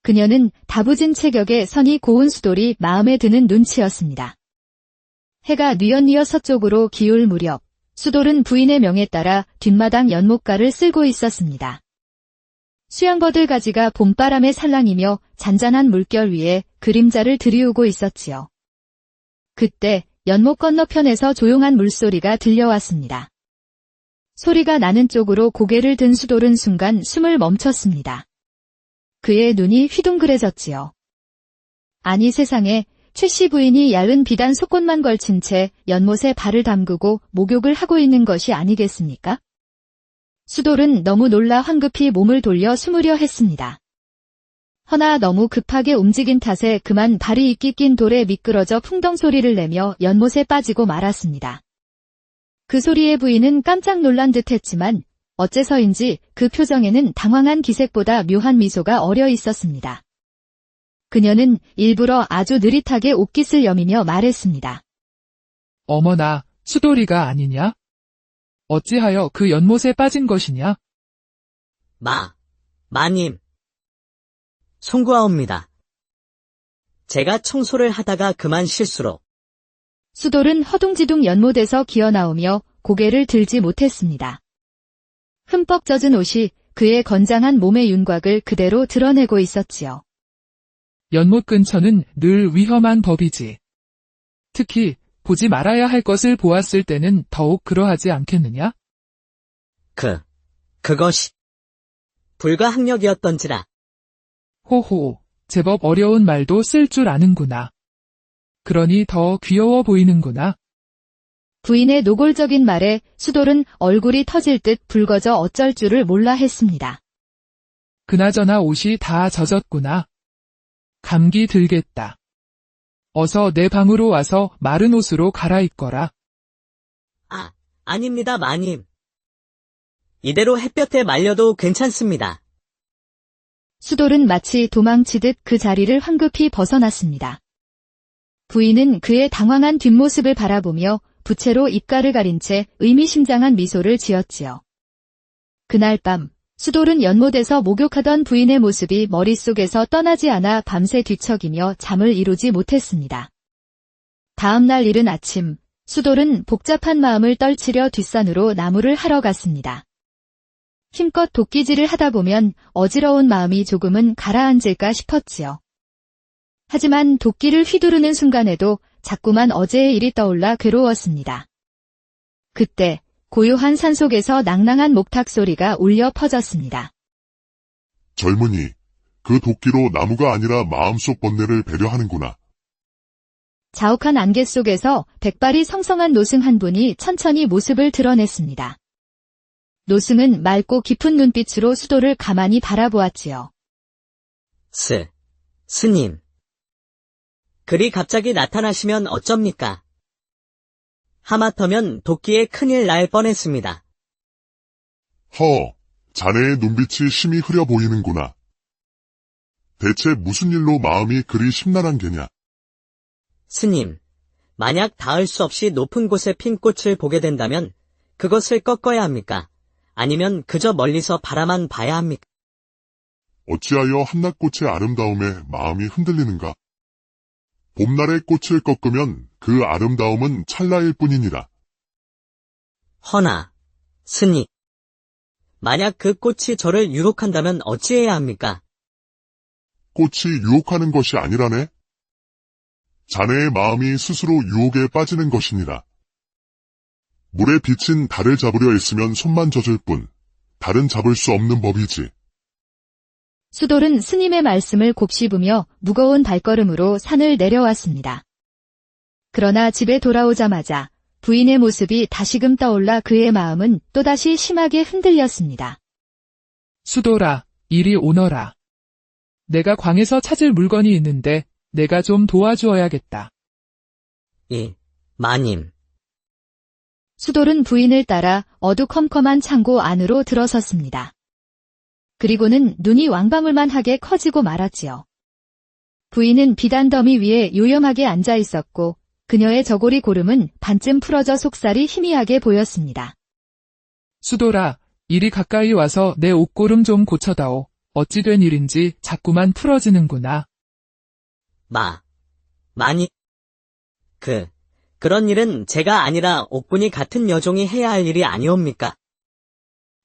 그녀는 다부진 체격의 선이 고운 수돌이 마음에 드는 눈치였습니다. 해가 뉘엿뉘엿 서쪽으로 기울 무렵 수돌은 부인의 명에 따라 뒷마당 연못가를 쓸고 있었습니다. 수양버들 가지가 봄바람에 살랑이며 잔잔한 물결 위에 그림자를 들이우고 있었지요. 그때 연못 건너편에서 조용한 물소리가 들려왔습니다. 소리가 나는 쪽으로 고개를 든 수돌은 순간 숨을 멈췄습니다. 그의 눈이 휘둥그레졌지요. 아니 세상에, 최 씨 부인이 얇은 비단 속꽃만 걸친 채 연못에 발을 담그고 목욕을 하고 있는 것이 아니겠습니까? 수돌은 너무 놀라 황급히 몸을 돌려 숨으려 했습니다. 허나 너무 급하게 움직인 탓에 그만 발이 이끼 낀 돌에 미끄러져 풍덩 소리를 내며 연못에 빠지고 말았습니다. 그 소리에 부인은 깜짝 놀란 듯 했지만 어째서인지 그 표정에는 당황한 기색보다 묘한 미소가 어려 있었습니다. 그녀는 일부러 아주 느릿하게 옷깃을 여미며 말했습니다. 어머나, 수돌이가 아니냐? 어찌하여 그 연못에 빠진 것이냐? 마님. 송구하옵니다. 제가 청소를 하다가 그만 실수로. 수돌은 허둥지둥 연못에서 기어나오며 고개를 들지 못했습니다. 흠뻑 젖은 옷이 그의 건장한 몸의 윤곽을 그대로 드러내고 있었지요. 연못 근처는 늘 위험한 법이지. 특히 보지 말아야 할 것을 보았을 때는 더욱 그러하지 않겠느냐? 그것이 불가항력이었던지라. 호호, 제법 어려운 말도 쓸 줄 아는구나. 그러니 더 귀여워 보이는구나. 부인의 노골적인 말에 수돌은 얼굴이 터질 듯 붉어져 어쩔 줄을 몰라 했습니다. 그나저나 옷이 다 젖었구나. 감기 들겠다. 어서 내 방으로 와서 마른 옷으로 갈아입거라. 아닙니다, 마님. 이대로 햇볕에 말려도 괜찮습니다. 수돌은 마치 도망치듯 그 자리를 황급히 벗어났습니다. 부인은 그의 당황한 뒷모습을 바라보며 부채로 입가를 가린 채 의미심장한 미소를 지었지요. 그날 밤 수돌은 연못에서 목욕하던 부인의 모습이 머릿속에서 떠나지 않아 밤새 뒤척이며 잠을 이루지 못했습니다. 다음날 이른 아침, 수돌은 복잡한 마음을 떨치려 뒷산으로 나무를 하러 갔습니다. 힘껏 도끼질을 하다 보면 어지러운 마음이 조금은 가라앉을까 싶었지요. 하지만 도끼를 휘두르는 순간에도 자꾸만 어제의 일이 떠올라 괴로웠습니다. 그때 고요한 산속에서 낭낭한 목탁 소리가 울려 퍼졌습니다. 젊은이, 그 도끼로 나무가 아니라 마음속 번뇌를 배려하는구나. 자욱한 안개 속에서 백발이 성성한 노승 한 분이 천천히 모습을 드러냈습니다. 노승은 맑고 깊은 눈빛으로 수도를 가만히 바라보았지요. 스님. 그리 갑자기 나타나시면 어쩝니까? 하마터면 도끼에 큰일 날 뻔했습니다. 자네의 눈빛이 심히 흐려 보이는구나. 대체 무슨 일로 마음이 그리 심란한 게냐? 스님, 만약 닿을 수 없이 높은 곳에 핀 꽃을 보게 된다면 그것을 꺾어야 합니까? 아니면 그저 멀리서 바라만 봐야 합니까? 어찌하여 한낮꽃의 아름다움에 마음이 흔들리는가? 봄날의 꽃을 꺾으면 그 아름다움은 찰나일 뿐이니라. 허나, 스님. 만약 그 꽃이 저를 유혹한다면 어찌해야 합니까? 꽃이 유혹하는 것이 아니라네? 자네의 마음이 스스로 유혹에 빠지는 것이니라. 물에 비친 달을 잡으려 했으면 손만 젖을 뿐, 달은 잡을 수 없는 법이지. 수돌은 스님의 말씀을 곱씹으며 무거운 발걸음으로 산을 내려왔습니다. 그러나 집에 돌아오자마자 부인의 모습이 다시금 떠올라 그의 마음은 또다시 심하게 흔들렸습니다. 수돌아, 이리 오너라. 내가 광에서 찾을 물건이 있는데 내가 좀 도와주어야겠다. 마님. 수돌은 부인을 따라 어두컴컴한 창고 안으로 들어섰습니다. 그리고는 눈이 왕방울만하게 커지고 말았지요. 부인은 비단 더미 위에 요염하게 앉아 있었고 그녀의 저고리 고름은 반쯤 풀어져 속살이 희미하게 보였습니다. 수돌아, 이리 가까이 와서 내 옷고름 좀 고쳐다오. 어찌 된 일인지 자꾸만 풀어지는구나. 마님. 그런 일은 제가 아니라 옥분이 같은 여종이 해야 할 일이 아니옵니까?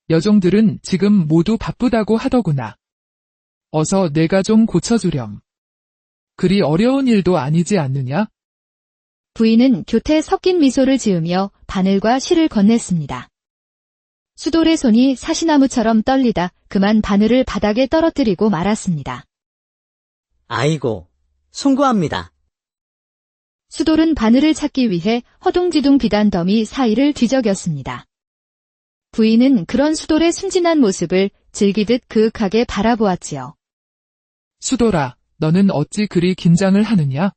여종들은 지금 모두 바쁘다고 하더구나. 어서 내가 좀 고쳐주렴. 그리 어려운 일도 아니지 않느냐? 부인은 교태 섞인 미소를 지으며 바늘과 실을 건넸습니다. 수돌의 손이 사시나무처럼 떨리다 그만 바늘을 바닥에 떨어뜨리고 말았습니다. 아이고, 송구합니다. 수돌은 바늘을 찾기 위해 허둥지둥 비단 더미 사이를 뒤적였습니다. 부인은 그런 수돌의 순진한 모습을 즐기듯 그윽하게 바라보았지요. 수돌아, 너는 어찌 그리 긴장을 하느냐?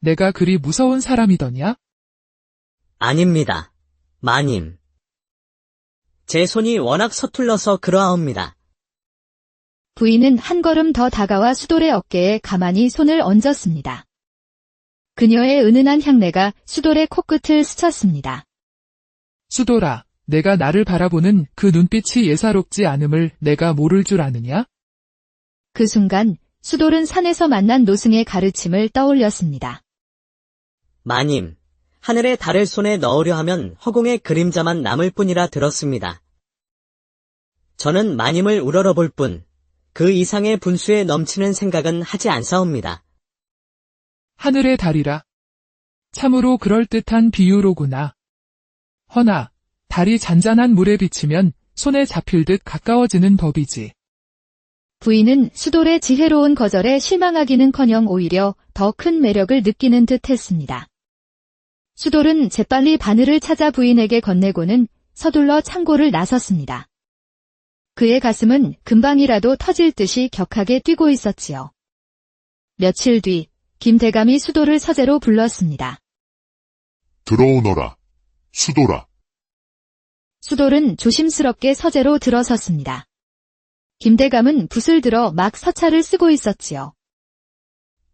내가 그리 무서운 사람이더냐? 아닙니다, 마님. 제 손이 워낙 서툴러서 그러하옵니다. 부인은 한 걸음 더 다가와 수돌의 어깨에 가만히 손을 얹었습니다. 그녀의 은은한 향내가 수돌의 코끝을 스쳤습니다. 수돌아, 내가 나를 바라보는 그 눈빛이 예사롭지 않음을 내가 모를 줄 아느냐? 그 순간 수돌은 산에서 만난 노승의 가르침을 떠올렸습니다. 마님, 하늘의 달을 손에 넣으려 하면 허공의 그림자만 남을 뿐이라 들었습니다. 저는 마님을 우러러볼 뿐, 그 이상의 분수에 넘치는 생각은 하지 않사옵니다. 하늘의 달이라. 참으로 그럴듯한 비유로구나. 허나, 달이 잔잔한 물에 비치면 손에 잡힐 듯 가까워지는 법이지. 부인은 수돌의 지혜로운 거절에 실망하기는커녕 오히려 더 큰 매력을 느끼는 듯 했습니다. 수돌은 재빨리 바늘을 찾아 부인에게 건네고는 서둘러 창고를 나섰습니다. 그의 가슴은 금방이라도 터질 듯이 격하게 뛰고 있었지요. 며칠 뒤 김대감이 수돌을 서재로 불렀습니다. 들어오너라, 수돌아. 수돌은 조심스럽게 서재로 들어섰습니다. 김대감은 붓을 들어 막 서찰을 쓰고 있었지요.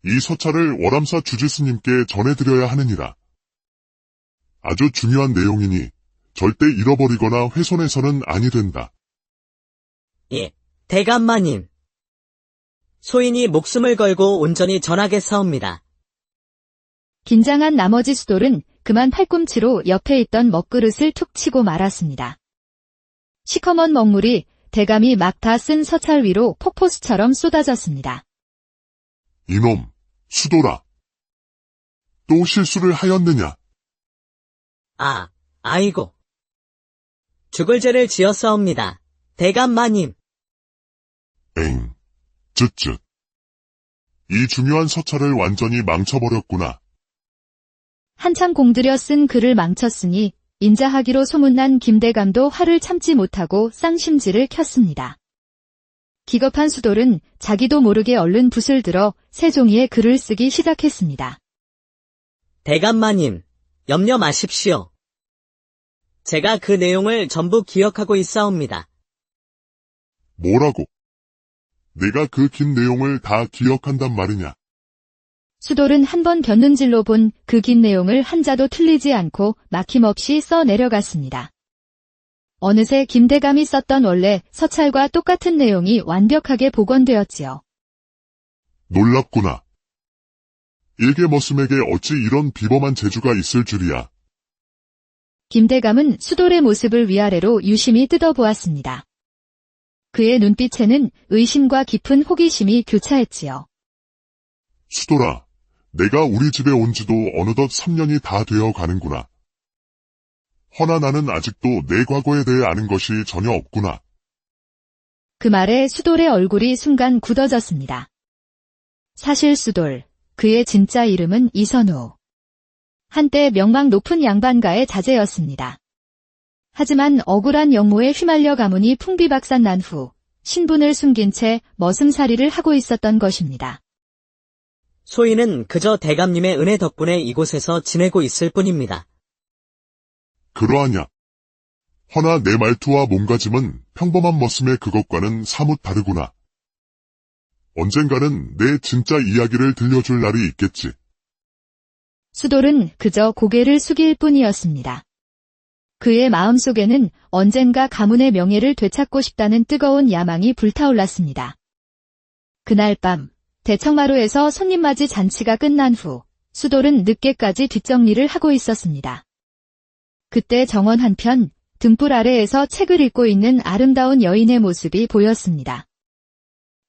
이 서찰을 월암사 주지스님께 전해드려야 하느니라. 아주 중요한 내용이니 절대 잃어버리거나 훼손해서는 아니 된다. 대감마님. 소인이 목숨을 걸고 온전히 전하겠사옵니다. 긴장한 나머지 수돌은 그만 팔꿈치로 옆에 있던 먹그릇을 툭 치고 말았습니다. 시커먼 먹물이 대감이 막 다 쓴 서찰 위로 폭포수처럼 쏟아졌습니다. 이놈, 수돌아. 또 실수를 하였느냐? 아이고. 죽을 죄를 지었사옵니다. 대감 마님. 엥, 쯧쯧. 이 중요한 서찰을 완전히 망쳐버렸구나. 한참 공들여 쓴 글을 망쳤으니 인자하기로 소문난 김대감도 화를 참지 못하고 쌍심지를 켰습니다. 기겁한 수돌은 자기도 모르게 얼른 붓을 들어 새 종이에 글을 쓰기 시작했습니다. 대감 마님, 염려 마십시오. 제가 그 내용을 전부 기억하고 있사옵니다. 뭐라고? 내가 그 긴 내용을 다 기억한단 말이냐? 수돌은 한 번 곁눈질로 본 그 긴 내용을 한자도 틀리지 않고 막힘없이 써 내려갔습니다. 어느새 김대감이 썼던 원래 서찰과 똑같은 내용이 완벽하게 복원되었지요. 놀랍구나. 일개머슴에게 어찌 이런 비범한 재주가 있을 줄이야. 김대감은 수돌의 모습을 위아래로 유심히 뜯어보았습니다. 그의 눈빛에는 의심과 깊은 호기심이 교차했지요. 수돌아, 내가 우리 집에 온 지도 어느덧 3년이 다 되어 가는구나. 허나 나는 아직도 내 과거에 대해 아는 것이 전혀 없구나. 그 말에 수돌의 얼굴이 순간 굳어졌습니다. 사실 수돌, 그의 진짜 이름은 이선우. 한때 명망 높은 양반가의 자제였습니다. 하지만 억울한 역모에 휘말려 가문이 풍비박산 난 후 신분을 숨긴 채 머슴살이를 하고 있었던 것입니다. 소인은 그저 대감님의 은혜 덕분에 이곳에서 지내고 있을 뿐입니다. 그러하냐. 허나 내 말투와 몸가짐은 평범한 머슴의 그것과는 사뭇 다르구나. 언젠가는 내 진짜 이야기를 들려줄 날이 있겠지. 수돌은 그저 고개를 숙일 뿐이었습니다. 그의 마음속에는 언젠가 가문의 명예를 되찾고 싶다는 뜨거운 야망이 불타올랐습니다. 그날 밤 대청마루에서 손님맞이 잔치가 끝난 후 수돌은 늦게까지 뒷정리를 하고 있었습니다. 그때 정원 한편 등불 아래에서 책을 읽고 있는 아름다운 여인의 모습이 보였습니다.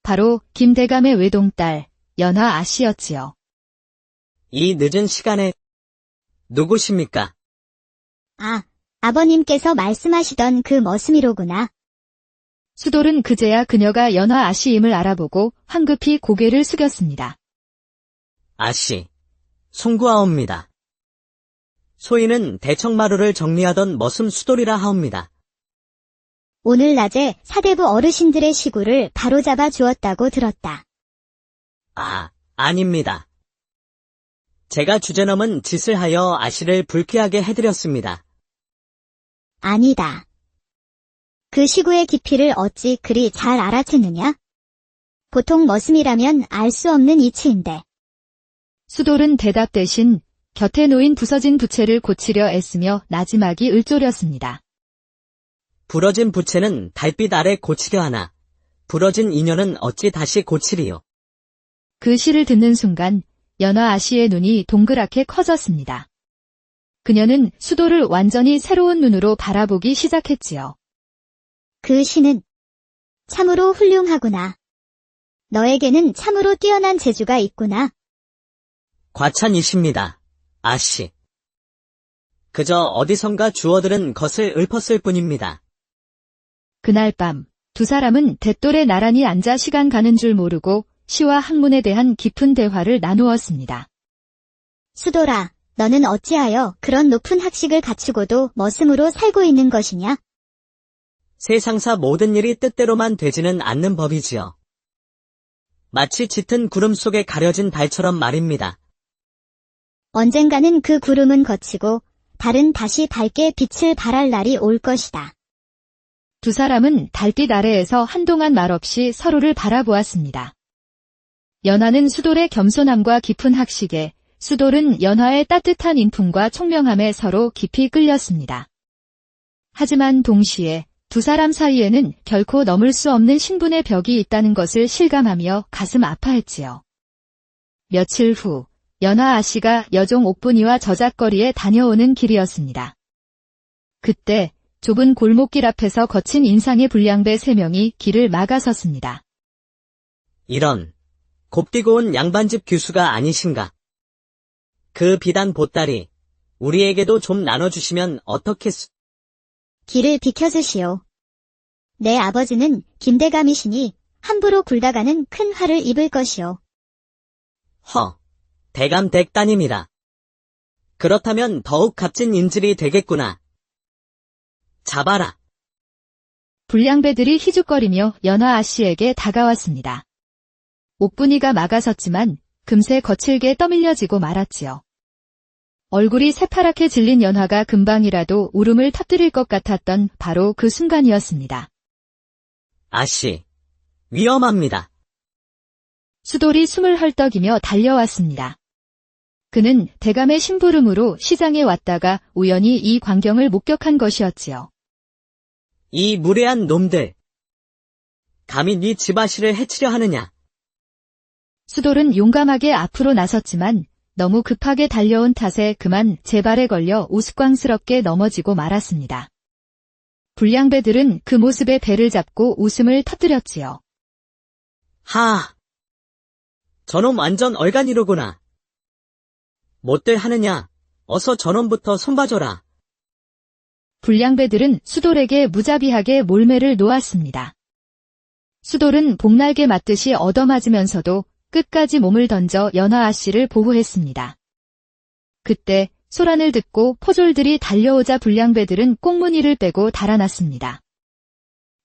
바로 김대감의 외동딸 연화 아씨였지요. 이 늦은 시간에 누구십니까? 아버님께서 말씀하시던 그 머슴이로구나. 수돌은 그제야 그녀가 연화 아씨임을 알아보고 황급히 고개를 숙였습니다. 아씨, 송구하옵니다. 소인은 대청마루를 정리하던 머슴 수돌이라 하옵니다. 오늘 낮에 사대부 어르신들의 시구를 바로잡아 주었다고 들었다. 아닙니다. 제가 주제넘은 짓을 하여 아씨를 불쾌하게 해드렸습니다. 아니다. 그 시구의 깊이를 어찌 그리 잘 알아채느냐? 보통 머슴이라면 알 수 없는 이치인데. 수돌은 대답 대신 곁에 놓인 부서진 부채를 고치려 애쓰며 나지막이 을조렸습니다. 부러진 부채는 달빛 아래 고치려 하나, 부러진 인연은 어찌 다시 고치리요. 그 시를 듣는 순간 연화 아씨의 눈이 동그랗게 커졌습니다. 그녀는 수돌을 완전히 새로운 눈으로 바라보기 시작했지요. 그 시는 참으로 훌륭하구나. 너에게는 참으로 뛰어난 재주가 있구나. 과찬이십니다, 아씨. 그저 어디선가 주워들은 것을 읊었을 뿐입니다. 그날 밤 두 사람은 돛돌에 나란히 앉아 시간 가는 줄 모르고 시와 학문에 대한 깊은 대화를 나누었습니다. 수돌아, 너는 어찌하여 그런 높은 학식을 갖추고도 머슴으로 살고 있는 것이냐? 세상사 모든 일이 뜻대로만 되지는 않는 법이지요. 마치 짙은 구름 속에 가려진 달처럼 말입니다. 언젠가는 그 구름은 거치고 달은 다시 밝게 빛을 발할 날이 올 것이다. 두 사람은 달빛 아래에서 한동안 말없이 서로를 바라보았습니다. 연화는 수돌의 겸손함과 깊은 학식에, 수돌은 연화의 따뜻한 인품과 총명함에 서로 깊이 끌렸습니다. 하지만 동시에 두 사람 사이에는 결코 넘을 수 없는 신분의 벽이 있다는 것을 실감하며 가슴 아파했지요. 며칠 후 연하 아씨가 여종 옥분이와 저작거리에 다녀오는 길이었습니다. 그때 좁은 골목길 앞에서 거친 인상의 불량배 3명이 길을 막아섰습니다. 이런, 곱디고 온 양반집 규수가 아니신가? 그 비단 보따리, 우리에게도 좀 나눠주시면 어떻겠소? 길을 비켜주시오. 내 아버지는 김대감이시니 함부로 굴다가는 큰 화를 입을 것이오. 대감 댁따님이라. 그렇다면 더욱 값진 인질이 되겠구나. 잡아라. 불량배들이 희죽거리며 연하 아씨에게 다가왔습니다. 옥분이가 막아섰지만 금세 거칠게 떠밀려지고 말았지요. 얼굴이 새파랗게 질린 연하가 금방이라도 울음을 터뜨릴 것 같았던 바로 그 순간이었습니다. 아씨, 위험합니다. 수돌이 숨을 헐떡이며 달려왔습니다. 그는 대감의 심부름으로 시장에 왔다가 우연히 이 광경을 목격한 것이었지요. 이 무례한 놈들. 감히 네 집아씨를 해치려 하느냐. 수돌은 용감하게 앞으로 나섰지만 너무 급하게 달려온 탓에 그만 제 발에 걸려 우스꽝스럽게 넘어지고 말았습니다. 불량배들은 그 모습에 배를 잡고 웃음을 터뜨렸지요. 저놈 완전 얼간이로구나. 못들 하느냐, 어서 저놈부터 손봐줘라. 불량배들은 수돌에게 무자비하게 몰매를 놓았습니다. 수돌은 복날개 맞듯이 얻어맞으면서도 끝까지 몸을 던져 연하 아씨를 보호했습니다. 그때 소란을 듣고 포졸들이 달려오자 불량배들은 꽁무니를 빼고 달아났습니다.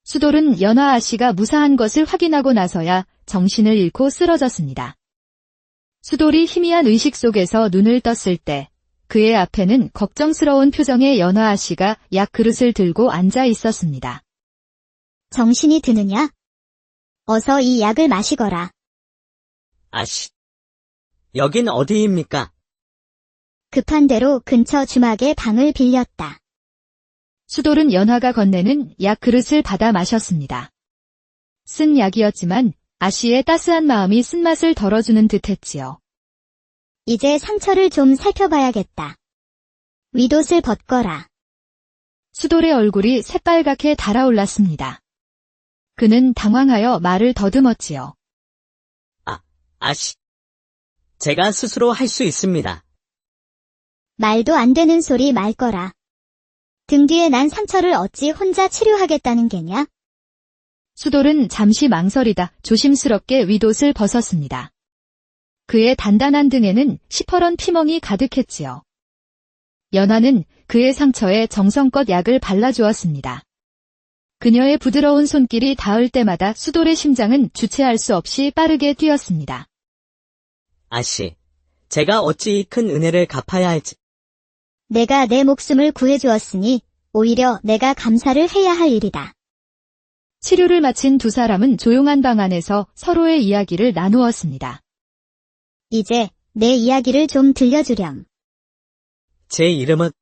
수돌은 연하 아씨가 무사한 것을 확인하고 나서야 정신을 잃고 쓰러졌습니다. 수돌이 희미한 의식 속에서 눈을 떴을 때 그의 앞에는 걱정스러운 표정의 연하 아씨가 약 그릇을 들고 앉아 있었습니다. 정신이 드느냐? 어서 이 약을 마시거라. 아씨. 여긴 어디입니까? 급한 대로 근처 주막의 방을 빌렸다. 수돌은 연하가 건네는 약 그릇을 받아 마셨습니다. 쓴 약이었지만 아씨의 따스한 마음이 쓴맛을 덜어주는 듯했지요. 이제 상처를 좀 살펴봐야겠다. 윗옷을 벗거라. 수돌의 얼굴이 새빨갛게 달아올랐습니다. 그는 당황하여 말을 더듬었지요. 아씨. 제가 스스로 할 수 있습니다. 말도 안 되는 소리 말거라. 등 뒤에 난 상처를 어찌 혼자 치료하겠다는 게냐? 수돌은 잠시 망설이다 조심스럽게 윗옷을 벗었습니다. 그의 단단한 등에는 시퍼런 피멍이 가득했지요. 연하는 그의 상처에 정성껏 약을 발라주었습니다. 그녀의 부드러운 손길이 닿을 때마다 수돌의 심장은 주체할 수 없이 빠르게 뛰었습니다. 아씨, 제가 어찌 이 큰 은혜를 갚아야 할지. 내가 내 목숨을 구해주었으니 오히려 내가 감사를 해야 할 일이다. 치료를 마친 두 사람은 조용한 방 안에서 서로의 이야기를 나누었습니다. 이제 내 이야기를 좀 들려주렴. 제 이름은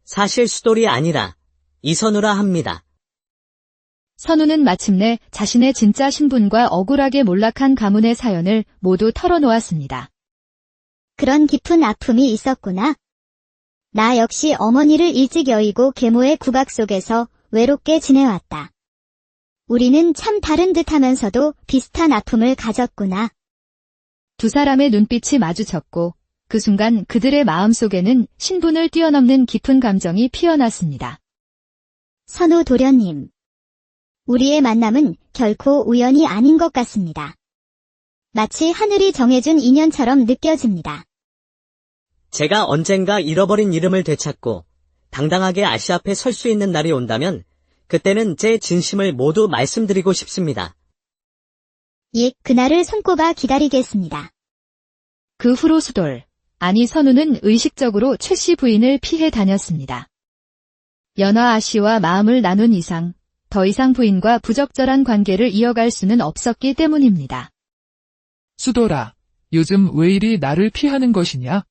사실 수돌이 아니라 이선우라 합니다. 선우는 마침내 자신의 진짜 신분과 억울하게 몰락한 가문의 사연을 모두 털어놓았습니다. 그런 깊은 아픔이 있었구나. 나 역시 어머니를 일찍 여의고 계모의 국악 속에서 외롭게 지내왔다. 우리는 참 다른 듯하면서도 비슷한 아픔을 가졌구나. 두 사람의 눈빛이 마주쳤고 그 순간 그들의 마음속에는 신분을 뛰어넘는 깊은 감정이 피어났습니다. 선우 도련님. 우리의 만남은 결코 우연이 아닌 것 같습니다. 마치 하늘이 정해준 인연처럼 느껴집니다. 제가 언젠가 잃어버린 이름을 되찾고 당당하게 아씨 앞에 설 수 있는 날이 온다면 그때는 제 진심을 모두 말씀드리고 싶습니다. 예, 그날을 손꼽아 기다리겠습니다. 그 후로 수돌, 아니 선우는 의식적으로 최 씨 부인을 피해 다녔습니다. 연하 아씨와 마음을 나눈 이상 더 이상 부인과 부적절한 관계를 이어갈 수는 없었기 때문입니다. 수돌아, 요즘 왜 이리 나를 피하는 것이냐?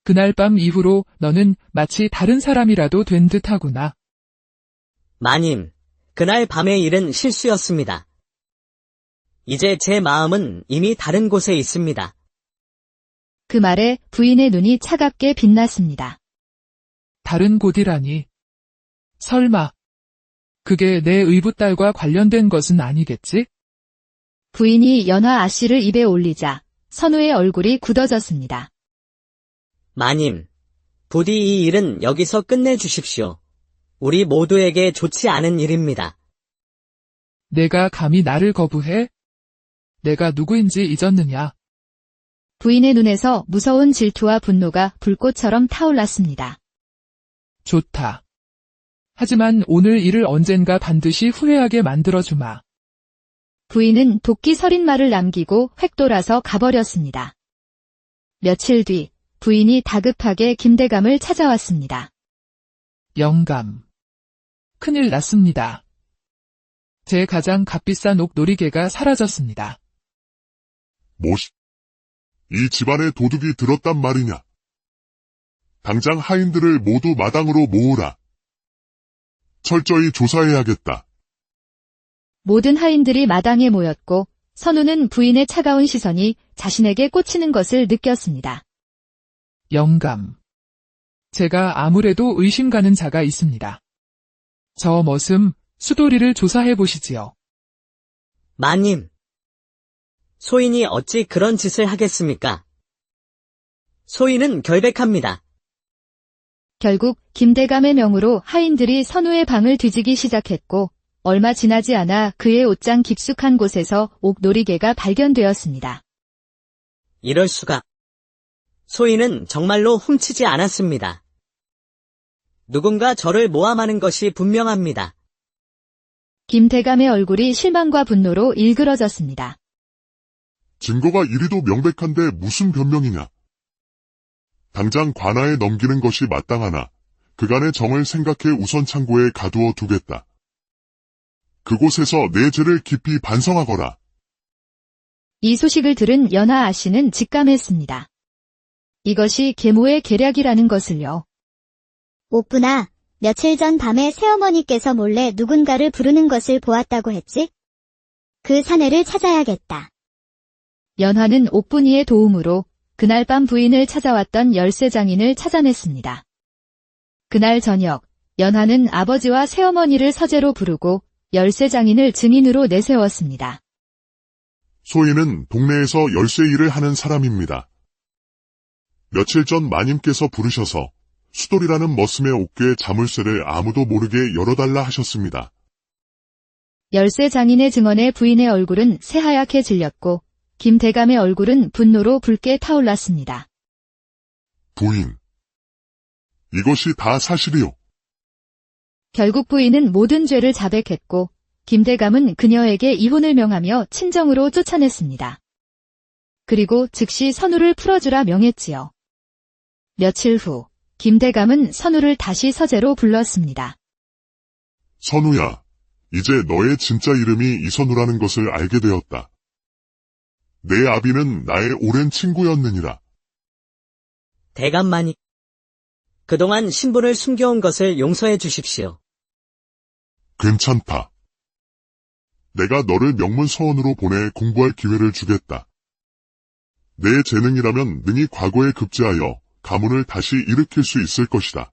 그날 밤 이후로 너는 마치 다른 사람이라도 된 듯하구나. 마님, 그날 밤의 일은 실수였습니다. 이제 제 마음은 이미 다른 곳에 있습니다. 그 말에 부인의 눈이 차갑게 빛났습니다. 다른 곳이라니. 설마, 그게 내 의붓딸과 관련된 것은 아니겠지? 부인이 연화 아씨를 입에 올리자 선우의 얼굴이 굳어졌습니다. 마님, 부디 이 일은 여기서 끝내주십시오. 우리 모두에게 좋지 않은 일입니다. 내가 감히 나를 거부해? 내가 누구인지 잊었느냐? 부인의 눈에서 무서운 질투와 분노가 불꽃처럼 타올랐습니다. 좋다. 하지만 오늘 일을 언젠가 반드시 후회하게 만들어주마. 부인은 도끼 서린 말을 남기고 획돌아서 가버렸습니다. 며칠 뒤 부인이 다급하게 김대감을 찾아왔습니다. 영감. 큰일 났습니다. 제 가장 값비싼 옥놀이개가 사라졌습니다. 뭐시? 이 집안에 도둑이 들었단 말이냐? 당장 하인들을 모두 마당으로 모으라. 철저히 조사해야겠다. 모든 하인들이 마당에 모였고 선우는 부인의 차가운 시선이 자신에게 꽂히는 것을 느꼈습니다. 영감. 제가 아무래도 의심 가는 자가 있습니다. 저 머슴 수도리를 조사해 보시지요. 마님, 소인이 어찌 그런 짓을 하겠습니까? 소인은 결백합니다. 결국 김대감의 명으로 하인들이 선우의 방을 뒤지기 시작했고 얼마 지나지 않아 그의 옷장 깊숙한 곳에서 옥놀이개가 발견되었습니다. 이럴 수가. 소인은 정말로 훔치지 않았습니다. 누군가 저를 모함하는 것이 분명합니다. 김대감의 얼굴이 실망과 분노로 일그러졌습니다. 증거가 이리도 명백한데 무슨 변명이냐? 당장 관아에 넘기는 것이 마땅하나 그간의 정을 생각해 우선 창고에 가두어 두겠다. 그곳에서 내 죄를 깊이 반성하거라. 이 소식을 들은 연하 아씨는 직감했습니다. 이것이 계모의 계략이라는 것을요. 오쁘나, 며칠 전 밤에 새어머니께서 몰래 누군가를 부르는 것을 보았다고 했지? 그 사내를 찾아야겠다. 연하는 옥분이의 도움으로 그날 밤 부인을 찾아왔던 열쇠장인을 찾아냈습니다. 그날 저녁, 연하는 아버지와 새어머니를 서재로 부르고 열쇠장인을 증인으로 내세웠습니다. 소인은 동네에서 열쇠 일을 하는 사람입니다. 며칠 전 마님께서 부르셔서 수돌이라는 머슴의 옥괴 자물쇠를 아무도 모르게 열어달라 하셨습니다. 열쇠장인의 증언에 부인의 얼굴은 새하얗게 질렸고 김대감의 얼굴은 분노로 붉게 타올랐습니다. 부인. 이것이 다 사실이요. 결국 부인은 모든 죄를 자백했고 김대감은 그녀에게 이혼을 명하며 친정으로 쫓아냈습니다. 그리고 즉시 선우를 풀어주라 명했지요. 며칠 후 김대감은 선우를 다시 서재로 불렀습니다. 선우야, 이제 너의 진짜 이름이 이선우라는 것을 알게 되었다. 내 아비는 나의 오랜 친구였느니라. 대감마님, 그동안 신분을 숨겨온 것을 용서해 주십시오. 괜찮다. 내가 너를 명문서원으로 보내 공부할 기회를 주겠다. 내 재능이라면 능히 과거에 급제하여 가문을 다시 일으킬 수 있을 것이다.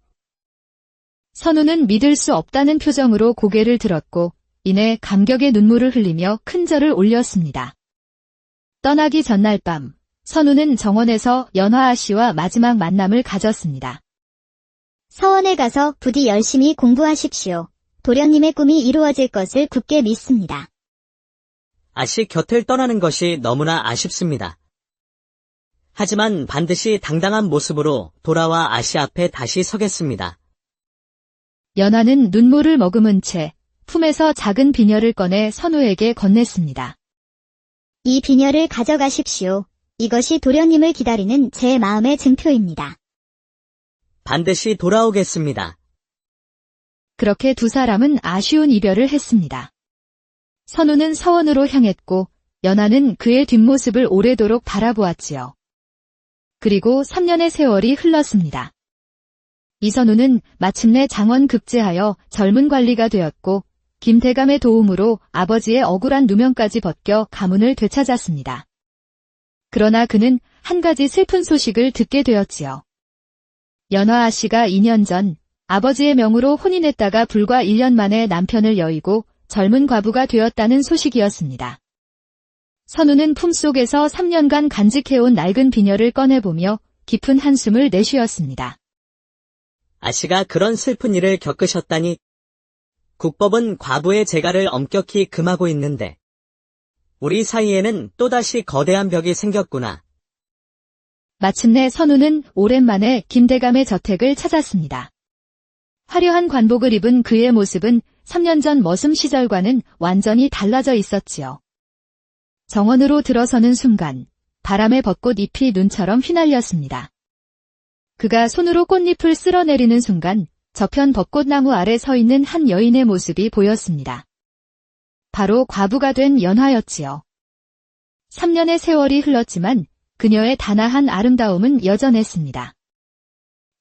선우는 믿을 수 없다는 표정으로 고개를 들었고 이내 감격의 눈물을 흘리며 큰 절을 올렸습니다. 떠나기 전날 밤, 선우는 정원에서 연화 씨와 마지막 만남을 가졌습니다. 서원에 가서 부디 열심히 공부하십시오. 도련님의 꿈이 이루어질 것을 굳게 믿습니다. 아씨 곁을 떠나는 것이 너무나 아쉽습니다. 하지만 반드시 당당한 모습으로 돌아와 아씨 앞에 다시 서겠습니다. 연하는 눈물을 머금은 채 품에서 작은 비녀를 꺼내 선우에게 건넸습니다. 이 비녀를 가져가십시오. 이것이 도련님을 기다리는 제 마음의 증표입니다. 반드시 돌아오겠습니다. 그렇게 두 사람은 아쉬운 이별을 했습니다. 선우는 서원으로 향했고 연하는 그의 뒷모습을 오래도록 바라보았지요. 그리고 3년의 세월이 흘렀습니다. 이선우는 마침내 장원 급제하여 젊은 관리가 되었고 김대감의 도움으로 아버지의 억울한 누명까지 벗겨 가문을 되찾았습니다. 그러나 그는 한 가지 슬픈 소식을 듣게 되었지요. 연화 아씨가 2년 전 아버지의 명으로 혼인했다가 불과 1년 만에 남편을 여의고 젊은 과부가 되었다는 소식이었습니다. 선우는 품속에서 3년간 간직해온 낡은 비녀를 꺼내보며 깊은 한숨을 내쉬었습니다. 아씨가 그런 슬픈 일을 겪으셨다니. 국법은 과부의 재가를 엄격히 금하고 있는데 우리 사이에는 또다시 거대한 벽이 생겼구나. 마침내 선우는 오랜만에 김대감의 저택을 찾았습니다. 화려한 관복을 입은 그의 모습은 3년 전 머슴 시절과는 완전히 달라져 있었지요. 정원으로 들어서는 순간 바람에 벚꽃 잎이 눈처럼 휘날렸습니다. 그가 손으로 꽃잎을 쓸어내리는 순간 저편 벚꽃나무 아래 서 있는 한 여인의 모습이 보였습니다. 바로 과부가 된 연화였지요. 3년의 세월이 흘렀지만 그녀의 단아한 아름다움은 여전했습니다.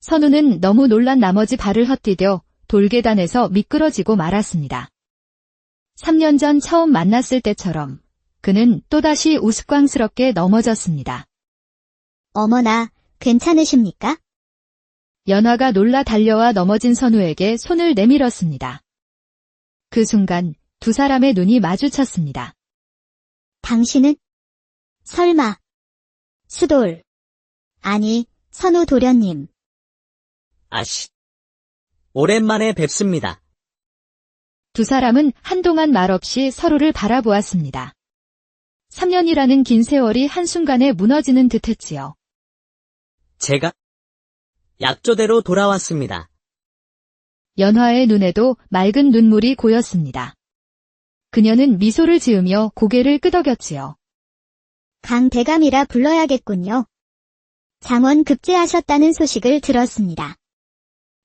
선우는 너무 놀란 나머지 발을 헛디뎌 돌계단에서 미끄러지고 말았습니다. 3년 전 처음 만났을 때처럼 그는 또다시 우스꽝스럽게 넘어졌습니다. 어머나, 괜찮으십니까? 연화가 놀라 달려와 넘어진 선우에게 손을 내밀었습니다. 그 순간 두 사람의 눈이 마주쳤습니다. 당신은? 설마. 수돌. 아니, 선우 도련님. 아씨. 오랜만에 뵙습니다. 두 사람은 한동안 말없이 서로를 바라보았습니다. 3년이라는 긴 세월이 한순간에 무너지는 듯했지요. 제가 약조대로 돌아왔습니다. 연화의 눈에도 맑은 눈물이 고였습니다. 그녀는 미소를 지으며 고개를 끄덕였지요. 강 대감이라 불러야겠군요. 장원 급제하셨다는 소식을 들었습니다.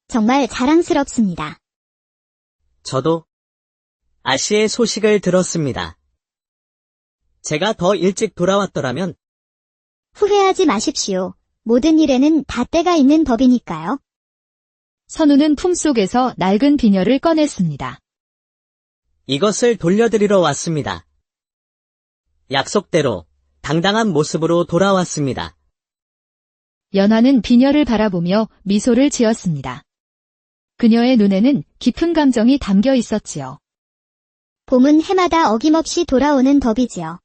정말 자랑스럽습니다. 저도 아씨의 소식을 들었습니다. 제가 더 일찍 돌아왔더라면 후회하지 마십시오. 모든 일에는 다 때가 있는 법이니까요. 선우는 품속에서 낡은 비녀를 꺼냈습니다. 이것을 돌려드리러 왔습니다. 약속대로 당당한 모습으로 돌아왔습니다. 연화는 비녀를 바라보며 미소를 지었습니다. 그녀의 눈에는 깊은 감정이 담겨 있었지요. 봄은 해마다 어김없이 돌아오는 법이지요.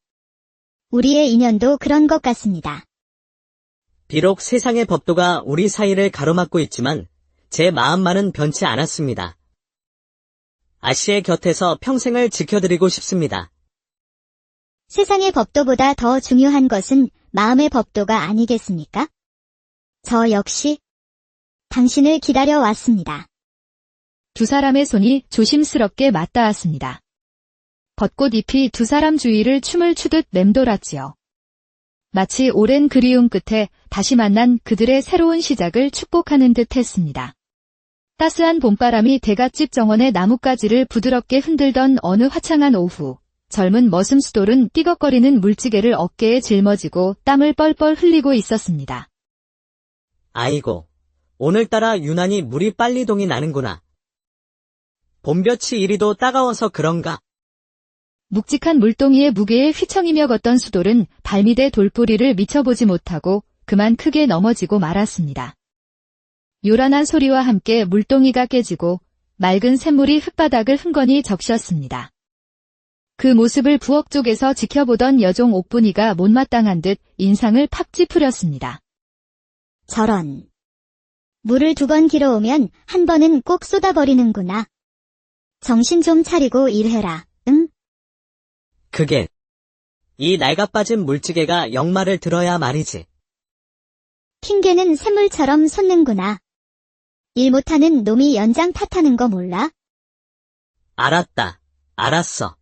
우리의 인연도 그런 것 같습니다. 비록 세상의 법도가 우리 사이를 가로막고 있지만 제 마음만은 변치 않았습니다. 아씨의 곁에서 평생을 지켜드리고 싶습니다. 세상의 법도보다 더 중요한 것은 마음의 법도가 아니겠습니까? 저 역시 당신을 기다려왔습니다. 두 사람의 손이 조심스럽게 맞닿았습니다. 벚꽃잎이 두 사람 주위를 춤을 추듯 맴돌았지요. 마치 오랜 그리움 끝에 다시 만난 그들의 새로운 시작을 축복하는 듯 했습니다. 따스한 봄바람이 대갓집 정원의 나뭇가지를 부드럽게 흔들던 어느 화창한 오후, 젊은 머슴 수돌은 삐걱거리는 물지개를 어깨에 짊어지고 땀을 뻘뻘 흘리고 있었습니다. 아이고, 오늘따라 유난히 물이 빨리 동이 나는구나. 봄볕이 이리도 따가워서 그런가? 묵직한 물동이의 무게에 휘청이며 걷던 수돌은 발밑의 돌뿌리를 미쳐보지 못하고 그만 크게 넘어지고 말았습니다. 요란한 소리와 함께 물동이가 깨지고 맑은 샘물이 흙바닥을 흥건히 적셨습니다. 그 모습을 부엌 쪽에서 지켜보던 여종 옥분이가 못마땅한 듯 인상을 팍 찌푸렸습니다. 저런. 물을 2번 길어오면 한 번은 꼭 쏟아버리는구나. 정신 좀 차리고 일해라, 응? 그게 이 낡아빠진 물지개가 역말을 들어야 말이지. 핑계는 샘물처럼 솟는구나. 일 못하는 놈이 연장 탓하는 거 몰라? 알았다. 알았어.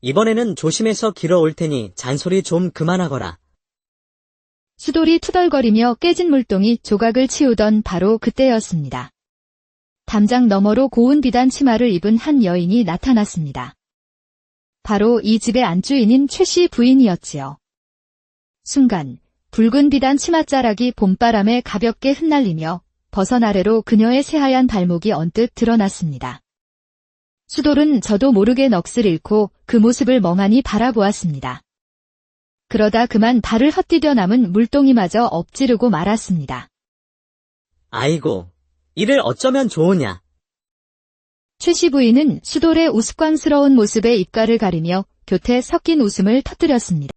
이번에는 조심해서 길어올 테니 잔소리 좀 그만하거라. 수돌이 투덜거리며 깨진 물동이 조각을 치우던 바로 그때였습니다. 담장 너머로 고운 비단 치마를 입은 한 여인이 나타났습니다. 바로 이 집의 안주인인 최 씨 부인이었지요. 순간 붉은 비단 치맛자락이 봄바람에 가볍게 흩날리며 버선 아래로 그녀의 새하얀 발목이 언뜻 드러났습니다. 수돌은 저도 모르게 넋을 잃고 그 모습을 멍하니 바라보았습니다. 그러다 그만 달을 헛디뎌 남은 물동이마저 엎지르고 말았습니다. 아이고, 이를 어쩌면 좋으냐. 최씨 부인은 수돌의 우스꽝스러운 모습에 입가를 가리며 곁에 섞인 웃음을 터뜨렸습니다.